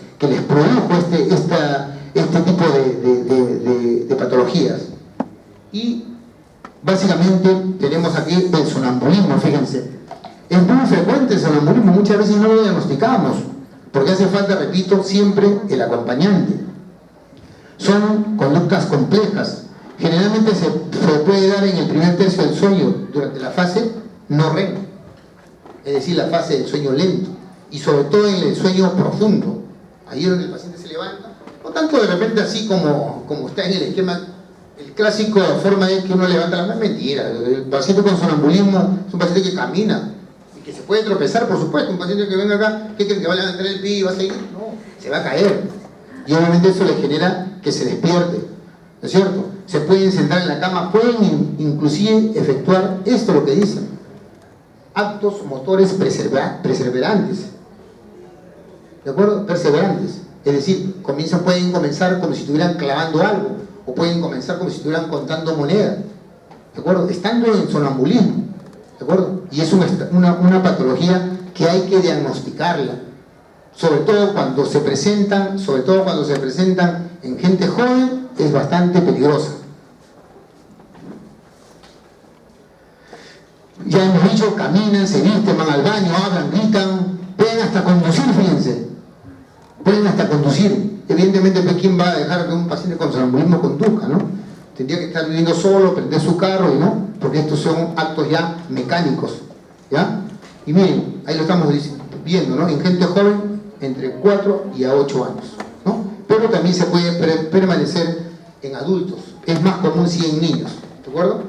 produjo este tipo de patologías. Y básicamente tenemos aquí el sonambulismo, fíjense. Es muy frecuente el sonambulismo, muchas veces no lo diagnosticamos, porque hace falta, repito, siempre el acompañante. Son conductas complejas. Generalmente se puede dar en el primer tercio del sueño, durante la fase no REM, es decir, la fase del sueño lento, y sobre todo en el sueño profundo, ahí es donde el paciente se levanta, no tanto de repente así como está en el esquema. El clásico forma es que uno levanta la mano, es mentira. El paciente con sonambulismo es un paciente que camina y que se puede tropezar, por supuesto. Un paciente que venga acá, ¿qué creen que va a levantar el pie y va a seguir? No, se va a caer. Y obviamente eso le genera que se despierte, ¿no es cierto? Se pueden sentar en la cama, pueden inclusive efectuar esto, lo que dicen, actos motores perseverantes, ¿de acuerdo? Perseverantes, es decir, pueden comenzar como si estuvieran clavando algo, o pueden comenzar como si estuvieran contando monedas, ¿de acuerdo? Estando en sonambulismo, ¿de acuerdo? Y es una patología que hay que diagnosticarla, sobre todo cuando se presentan en gente joven, es bastante peligrosa. Ya hemos dicho, caminan, se visten, van al baño, hablan, gritan, pueden hasta conducir, fíjense, pueden hasta conducir. Evidentemente, ¿quién va a dejar que un paciente con sonambulismo conduzca, no? Tendría que estar viviendo solo, prender su carro, y no, porque estos son actos ya mecánicos, ¿ya? Y miren, ahí lo estamos viendo, ¿no? En gente joven, entre 4 y a 8 años, ¿no? Pero también se puede permanecer en adultos, es más común si en niños, ¿de acuerdo?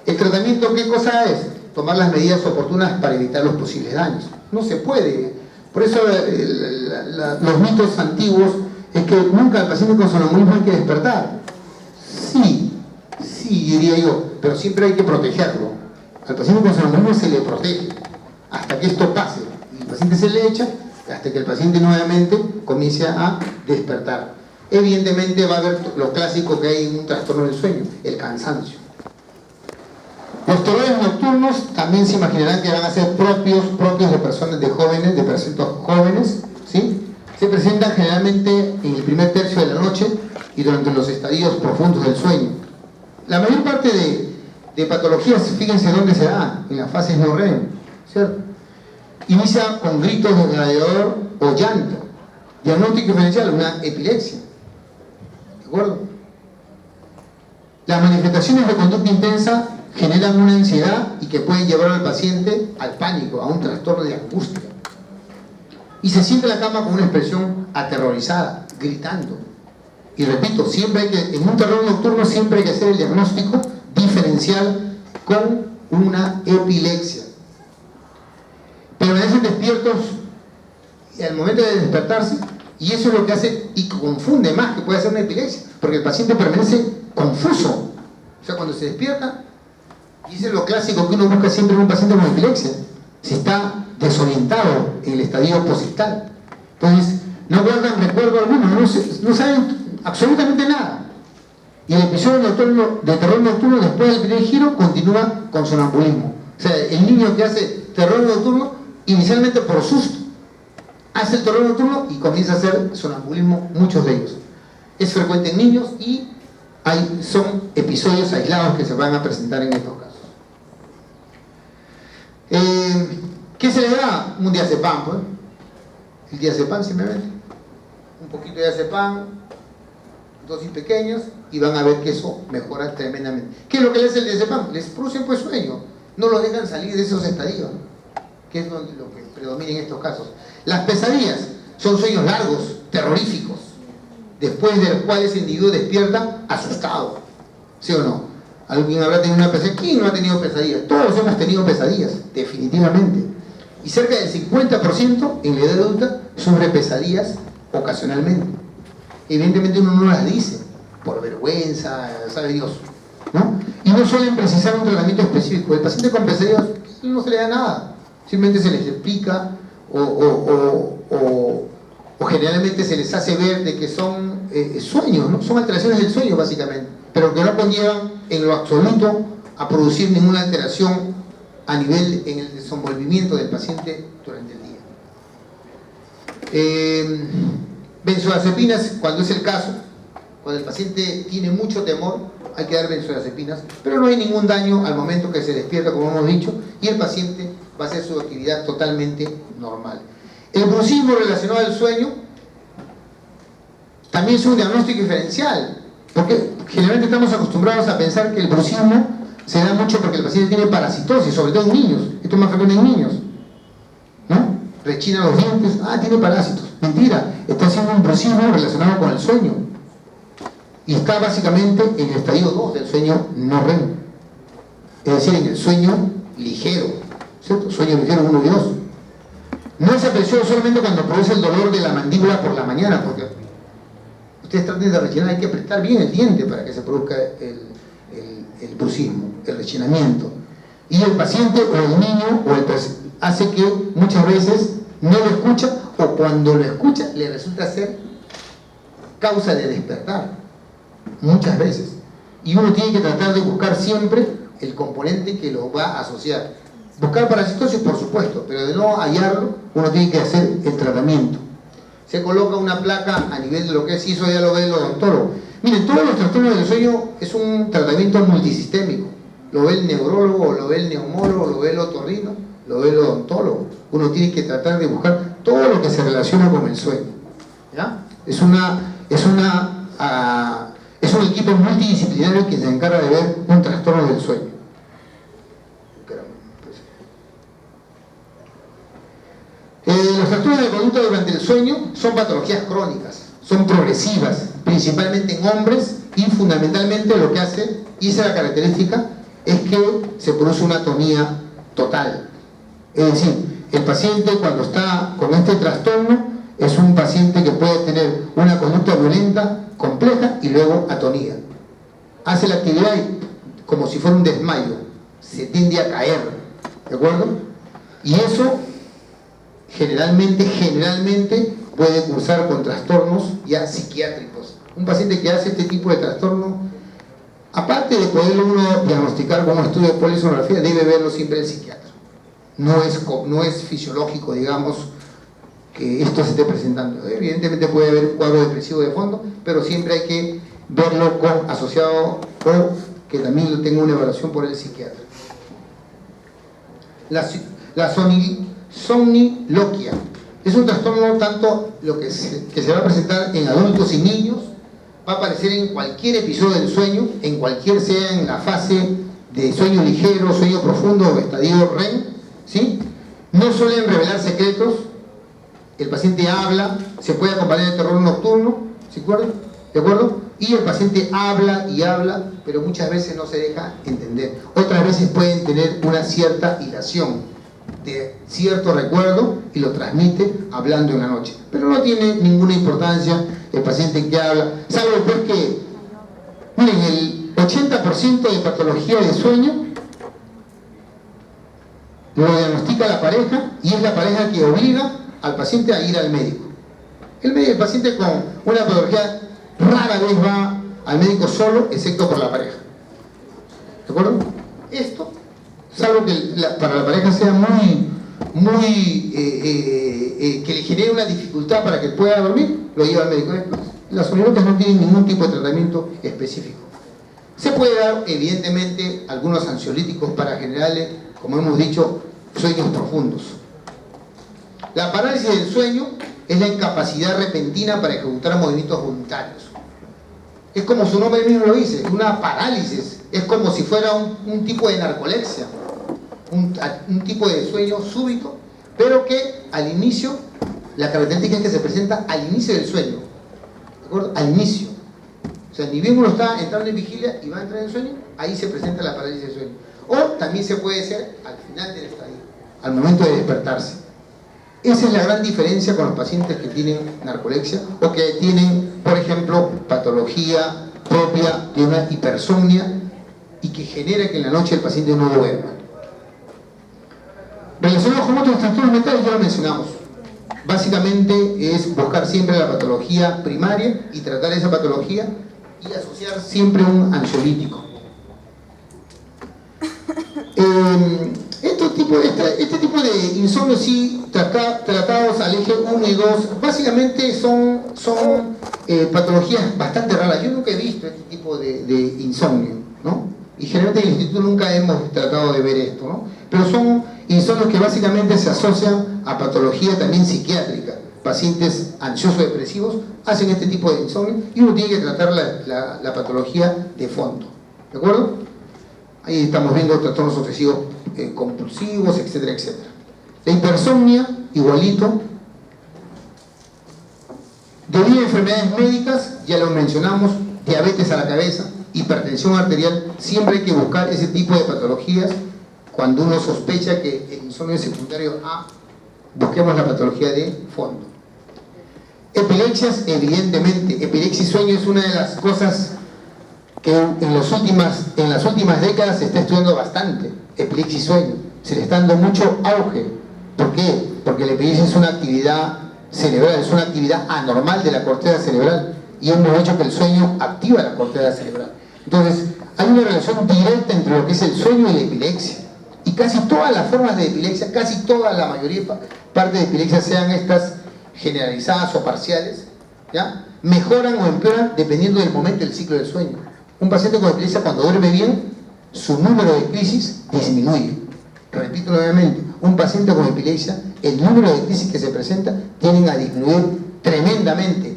El tratamiento, ¿qué cosa es? Tomar las medidas oportunas para evitar los posibles daños. No se puede. Por eso los mitos antiguos es que nunca al paciente con sonambulismo hay que despertar. Sí, diría yo, pero siempre hay que protegerlo. Al paciente con sonambulismo se le protege hasta que esto pase. Y el paciente se le echa hasta que el paciente nuevamente comience a despertar. Evidentemente va a haber lo clásico que hay en un trastorno del sueño, el cansancio. Los terrores nocturnos también se imaginarán que van a ser propios de personas de pacientes jóvenes, ¿sí? Se presentan generalmente en el primer tercio de la noche y durante los estadios profundos del sueño. La mayor parte de patologías, fíjense dónde se dan, en las fases no REM, ¿cierto? Inicia con gritos de gladiador o llanto. Diagnóstico diferencial, una epilepsia, ¿de acuerdo? Las manifestaciones de conducta intensa generan una ansiedad y que pueden llevar al paciente al pánico, a un trastorno de angustia. Y se siente en la cama con una expresión aterrorizada, gritando. Y repito, en un terror nocturno siempre hay que hacer el diagnóstico diferencial con una epilepsia. Permanecen despiertos al momento de despertarse, y eso es lo que hace y confunde más que puede ser una epilepsia, porque el paciente permanece confuso. O sea, cuando se despierta, y eso es lo clásico que uno busca siempre en un paciente con epilepsia, si está desorientado en el estadio posictal. Entonces, no guardan recuerdo alguno, no saben absolutamente nada. Y el episodio de terror nocturno, después del primer giro, continúa con sonambulismo. O sea, el niño que hace terror nocturno, inicialmente por susto, hace el terror nocturno y comienza a hacer sonambulismo, muchos de ellos. Es frecuente en niños y son episodios aislados que se van a presentar en estos casos. ¿Qué se le da? Un diazepam, pues. El diazepam simplemente, un poquito de diazepam, dosis pequeñas, y van a ver que eso mejora tremendamente. ¿Qué es lo que les hace el diazepam? Les produce pues sueño, no los dejan salir de esos estadios, ¿no? Que es lo que predomina en estos casos. Las pesadillas son sueños largos, terroríficos, después de los cuales el individuo despierta asustado, ¿sí o no? ¿Alguien habrá tenido una pesadilla? ¿Quién no ha tenido pesadillas? Todos hemos tenido pesadillas, definitivamente. Y cerca del 50% en la edad adulta sufre pesadillas ocasionalmente. Evidentemente uno no las dice, por vergüenza, sabe Dios, ¿no? Y no suelen precisar un tratamiento específico. El paciente con pesadillas no se le da nada, simplemente se les explica o generalmente se les hace ver de que son sueños, ¿no? Son alteraciones del sueño básicamente, pero que no conllevan en lo absoluto a producir ninguna alteración a nivel en el desenvolvimiento del paciente durante el día. Benzodiazepinas, cuando es el caso, cuando el paciente tiene mucho temor, hay que dar benzodiazepinas, pero no hay ningún daño al momento que se despierta, como hemos dicho, y el paciente va a hacer su actividad totalmente normal. El bruxismo relacionado al sueño también es un diagnóstico diferencial, porque generalmente estamos acostumbrados a pensar que el bruxismo se da mucho porque el paciente tiene parasitosis, sobre todo en niños. Esto es más frecuente en niños, ¿no? Rechina los dientes, tiene parásitos. Mentira, está haciendo un bruxismo relacionado con el sueño. Y está básicamente en el estadio 2 del sueño no REM. Es decir, en el sueño ligero, ¿cierto? Sueño ligero 1 y 2. No se apreció solamente cuando produce el dolor de la mandíbula por la mañana, porque ustedes traten de rechinar, hay que apretar bien el diente para que se produzca el bruxismo, el rechinamiento. Y el paciente o el niño hace que muchas veces no lo escucha, o cuando lo escucha le resulta ser causa de despertar, muchas veces. Y uno tiene que tratar de buscar siempre el componente que lo va a asociar. Buscar parasitosis, por supuesto, pero de no hallarlo, uno tiene que hacer el tratamiento. Se coloca una placa a nivel de lo que es, y eso ya lo ve el odontólogo. Miren, todos los trastornos del sueño es un tratamiento multisistémico. Lo ve el neurólogo, lo ve el neumólogo, lo ve el otorrino, lo ve el odontólogo. Uno tiene que tratar de buscar todo lo que se relaciona con el sueño, ¿ya? Es un equipo multidisciplinario que se encarga de ver un trastorno del sueño. Los trastornos de conducta durante el sueño son patologías crónicas, son progresivas, principalmente en hombres, y fundamentalmente lo que hace, y esa es la característica, es que se produce una atonía total. Es decir, el paciente cuando está con este trastorno es un paciente que puede tener una conducta violenta compleja y luego atonía. Hace la actividad como si fuera un desmayo, se tiende a caer, ¿de acuerdo? Y eso generalmente puede cursar con trastornos ya psiquiátricos. Un paciente que hace este tipo de trastorno, aparte de poderlo uno diagnosticar con un estudio de polisonografía, debe verlo siempre el psiquiatra. No es fisiológico, digamos, que esto se esté presentando. Evidentemente puede haber un cuadro depresivo de fondo, pero siempre hay que verlo asociado o que también lo tenga una evaluación por el psiquiatra. La somniloquia es un trastorno tanto que se va a presentar en adultos y niños, va a aparecer en cualquier episodio del sueño, sea en la fase de sueño ligero, sueño profundo o estadio REM, ¿sí? No suelen revelar secretos, el paciente habla, se puede acompañar de terror nocturno, ¿de acuerdo? Y el paciente habla y habla, pero muchas veces no se deja entender. Otras veces pueden tener una cierta hilación de cierto recuerdo y lo transmite hablando en la noche, pero no tiene ninguna importancia el paciente que habla, salvo pues que, miren, el 80% de patología de sueño lo diagnostica la pareja, y es la pareja que obliga al paciente a ir al médico. El paciente con una patología rara vez va al médico solo, excepto por la pareja, ¿de acuerdo? Esto, salvo que para la pareja sea que le genere una dificultad para que pueda dormir, lo lleva al médico. Las somniloquias no tienen ningún tipo de tratamiento específico. Se puede dar, evidentemente, algunos ansiolíticos para generarle, como hemos dicho, sueños profundos. La parálisis del sueño es la incapacidad repentina para ejecutar movimientos voluntarios. Es como su nombre mismo lo dice, una parálisis. Es como si fuera un tipo de narcolepsia, un tipo de sueño súbito, pero que al inicio, la característica es que se presenta al inicio del sueño, ¿de acuerdo? Al inicio. O sea, ni bien uno está entrando en vigilia y va a entrar en sueño, ahí se presenta la parálisis del sueño. O también se puede ser al final del estadio, al momento de despertarse. Esa es la gran diferencia con los pacientes que tienen narcolepsia o que tienen, por ejemplo, patología propia de una hipersomnia y que genera que en la noche el paciente no duerma. Relacionados con otros trastornos mentales ya lo mencionamos. Básicamente es buscar siempre la patología primaria y tratar esa patología y asociar siempre un ansiolítico. Este tipo de insomnio sí tratados al eje 1 y 2 básicamente son patologías bastante raras. Yo nunca he visto este tipo de insomnio, ¿no? Y generalmente en el instituto nunca hemos tratado de ver esto, ¿no? Pero son insomnios que básicamente se asocian a patología también psiquiátrica. Pacientes ansiosos depresivos hacen este tipo de insomnio y uno tiene que tratar la patología de fondo, ¿de acuerdo? Ahí estamos viendo trastornos obsesivos compulsivos, etcétera, etcétera. La hipersomnia, igualito. Debido a enfermedades médicas, ya lo mencionamos, diabetes a la cabeza, hipertensión arterial, siempre hay que buscar ese tipo de patologías. Cuando uno sospecha que el insomnio es secundario a, busquemos la patología de fondo. Epilepsias, evidentemente, epilepsia y sueño es una de las cosas que en las últimas décadas se está estudiando bastante. Epilepsia y sueño, se le está dando mucho auge. ¿Por qué? Porque la epilepsia es una actividad cerebral, es una actividad anormal de la corteza cerebral y hemos hecho que el sueño activa la corteza cerebral. Entonces, hay una relación directa entre lo que es el sueño y la epilepsia. Y casi todas las formas de epilepsia, casi toda la mayoría parte de epilepsia, sean estas generalizadas o parciales, ¿ya? Mejoran o empeoran dependiendo del momento del ciclo del sueño. Un paciente con epilepsia, cuando duerme bien, su número de crisis disminuye. Repito nuevamente, un paciente con epilepsia, el número de crisis que se presenta tienden a disminuir tremendamente.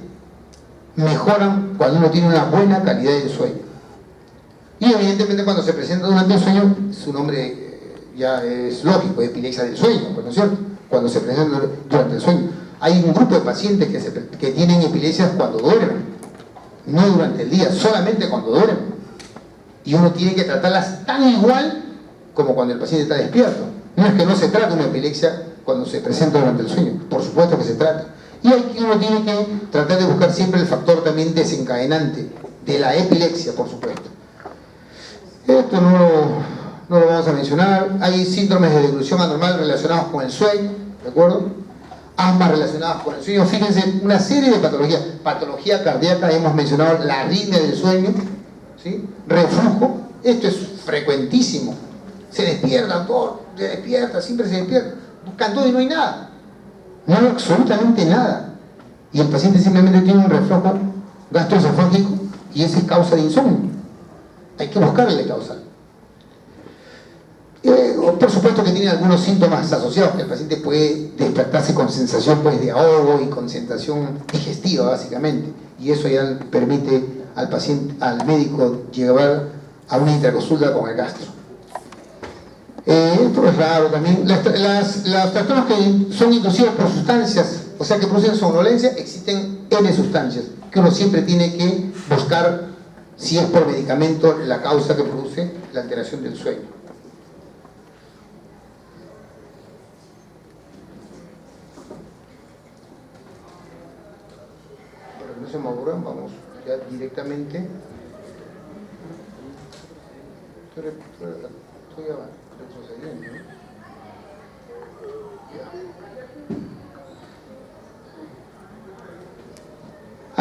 Mejoran cuando uno tiene una buena calidad de sueño. Y evidentemente cuando se presenta durante el sueño, su nombre ya es lógico, epilepsia del sueño, ¿no es cierto? Cuando se presenta durante el sueño. Hay un grupo de pacientes que tienen epilepsias cuando duermen, no durante el día, solamente cuando duermen. Y uno tiene que tratarlas tan igual como cuando el paciente está despierto. No es que no se trate una epilepsia cuando se presenta durante el sueño, por supuesto que se trata. Y aquí uno tiene que tratar de buscar siempre el factor también desencadenante de la epilepsia, por supuesto. Esto no lo vamos a mencionar. Hay síndromes de deglución anormal relacionados con el sueño, ¿de acuerdo? Asmas relacionadas con el sueño. Fíjense, una serie de patologías. Patología cardíaca, hemos mencionado la arritmia del sueño, ¿sí? Reflujo, esto es frecuentísimo. Se despierta, todo, se despierta, siempre se despierta. Buscan todo y no hay nada. No hay absolutamente nada. Y el paciente simplemente tiene un reflujo gastroesofágico y esa es causa de insomnio. Hay que buscarle causa. Por supuesto que tiene algunos síntomas asociados, que el paciente puede despertarse con sensación pues, de ahogo y con sensación digestiva básicamente, y eso ya permite al paciente, al médico llevar a una interconsulta con el gastro. Esto es raro también. Los trastornos que son inducidos por sustancias, o sea que producen somnolencia, existen N sustancias que uno siempre tiene que buscar si es por medicamento la causa que produce la alteración del sueño. No se me aburran, vamos ya directamente. Estoy retrocediendo, ¿no? Ya.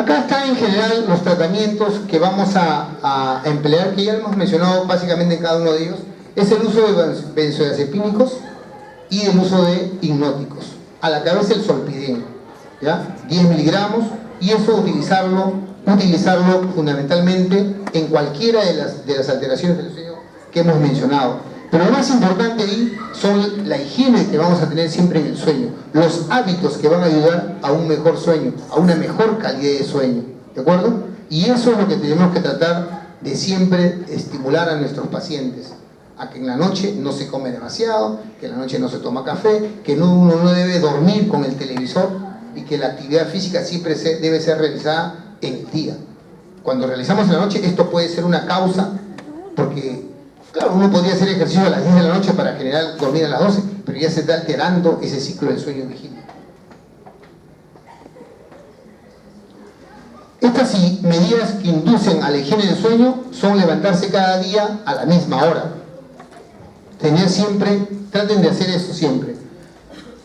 Acá está en general los tratamientos que vamos a emplear, que ya hemos mencionado básicamente en cada uno de ellos. Es el uso de benzodiazepínicos y el uso de hipnóticos. A la cabeza el solpidem, ¿ya? 10 miligramos. Y eso utilizarlo fundamentalmente en cualquiera de las alteraciones del sueño que hemos mencionado. Pero lo más importante ahí son la higiene que vamos a tener siempre en el sueño, los hábitos que van a ayudar a un mejor sueño, a una mejor calidad de sueño, ¿de acuerdo? Y eso es lo que tenemos que tratar de siempre estimular a nuestros pacientes, a que en la noche no se come demasiado, que en la noche no se toma café, que uno no debe dormir con el televisor, y que la actividad física siempre debe ser realizada en el día. Cuando realizamos en la noche, esto puede ser una causa, porque, claro, uno podría hacer ejercicio a las 10 de la noche para generar dormir a las 12, pero ya se está alterando ese ciclo del sueño vigilia. Propuestas y medidas que inducen a la higiene del sueño son levantarse cada día a la misma hora. Tener siempre, traten de hacer eso siempre.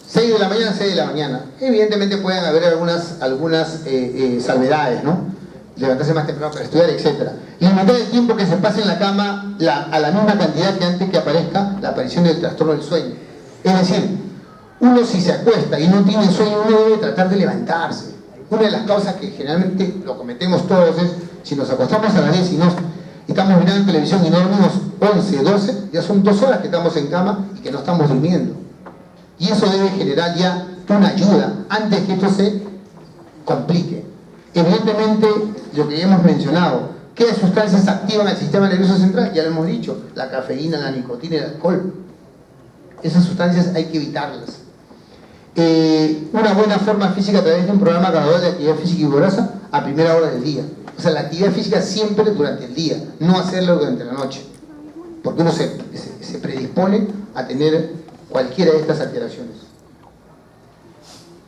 6 de la mañana, 6 de la mañana. Evidentemente pueden haber algunas salvedades, ¿no? Levantarse más temprano para estudiar, etc. Limitar el tiempo que se pase en la cama a la misma cantidad que antes que aparezca la aparición del trastorno del sueño. Es decir, uno si se acuesta y no tiene sueño, uno debe tratar de levantarse. Una de las causas que generalmente lo cometemos todos es, si nos acostamos a las 10 y estamos mirando televisión y no dormimos 11, 12, ya son 2 horas que estamos en cama y que no estamos durmiendo. Y eso debe generar ya una ayuda antes que esto se complique. Evidentemente, lo que ya hemos mencionado, ¿qué sustancias activan el sistema nervioso central? Ya lo hemos dicho, la cafeína, la nicotina y el alcohol. Esas sustancias hay que evitarlas. Una buena forma física a través de un programa gradual de actividad física y vigorosa a primera hora del día. O sea, la actividad física siempre durante el día, no hacerlo durante la noche. Porque uno se predispone a tener cualquiera de estas alteraciones.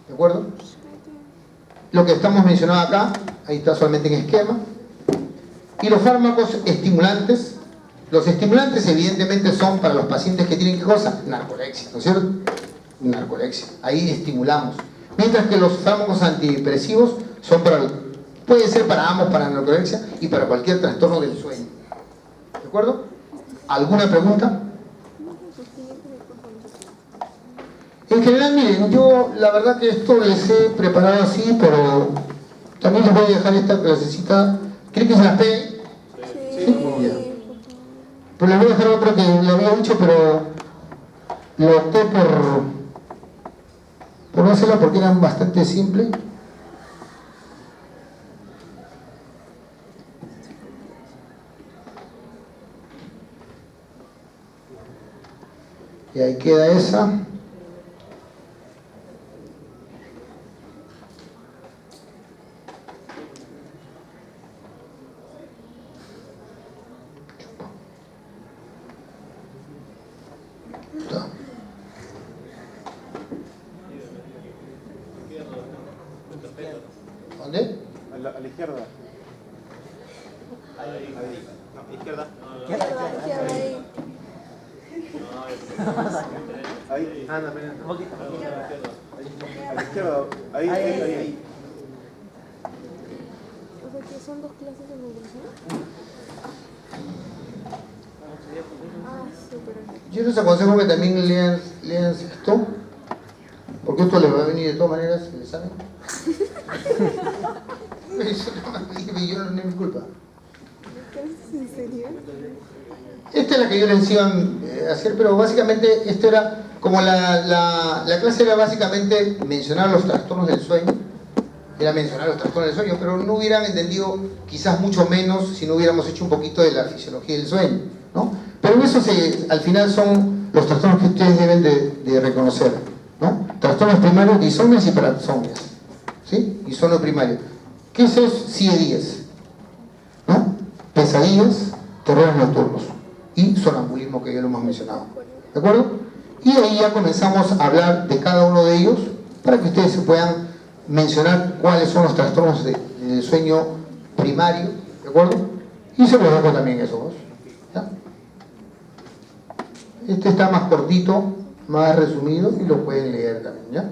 ¿De acuerdo? Lo que estamos mencionando acá, ahí está solamente en esquema. Y los fármacos estimulantes. Los estimulantes evidentemente son para los pacientes que tienen ¿qué cosa? Narcolexia, ¿no es cierto? Narcolexia. Ahí estimulamos. Mientras que los fármacos antidepresivos son puede ser para ambos, para narcolexia y para cualquier trastorno del sueño. ¿De acuerdo? ¿Alguna pregunta? En general, miren, yo la verdad que esto les he preparado así, pero también les voy a dejar esta clasecita. ¿Quieren que se las pegue? Sí. Ya. Pero les voy a dejar otra que le había dicho, pero lo opté por no hacerla porque eran bastante simples. Y ahí queda esa. ¿Dónde? A la izquierda. Ahí. No, izquierda. Ahí. Anda, un poquito. A la izquierda. Ahí. O sea que son 2 clases de nutrición. Súper. Yo les aconsejo que también lean esto, porque esto les va a venir de todas maneras, ¿se les sabe? Yo no es mi culpa. ¿En serio? Esta es la que yo les iba a hacer, pero básicamente esto era como la clase era básicamente mencionar los trastornos del sueño, pero no hubieran entendido quizás mucho menos si no hubiéramos hecho un poquito de la fisiología del sueño, ¿no? Pero eso al final son los trastornos que ustedes deben de reconocer, ¿no? Trastornos primarios, disomnias y parasomnias, ¿sí? Insomnio primario. ¿Qué es eso? CIE-10, ¿no? Pesadillas, terrores nocturnos y sonambulismo, que ya lo hemos mencionado, ¿de acuerdo? Y ahí ya comenzamos a hablar de cada uno de ellos para que ustedes se puedan mencionar cuáles son los trastornos del sueño primario, ¿de acuerdo? Y se los dejo también eso, ¿ya? Este está más cortito, más resumido y lo pueden leer también, ¿ya?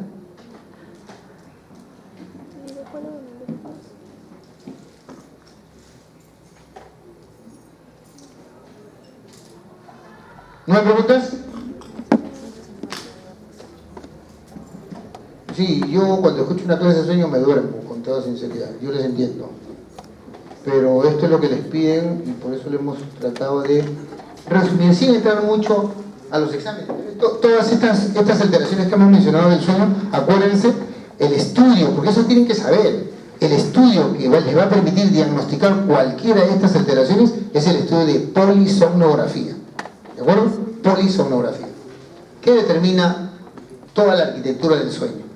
¿No hay preguntas? Sí, yo cuando escucho una clase de sueño me duermo, con toda sinceridad, yo les entiendo. Pero esto es lo que les piden y por eso lo hemos tratado de resumir, sin entrar mucho a los exámenes. Todas estas alteraciones que hemos mencionado del sueño, acuérdense, el estudio, porque eso tienen que saber, el estudio que les va a permitir diagnosticar cualquiera de estas alteraciones es el estudio de polisomnografía. ¿De acuerdo? Polisomnografía. ¿Qué determina toda la arquitectura del sueño?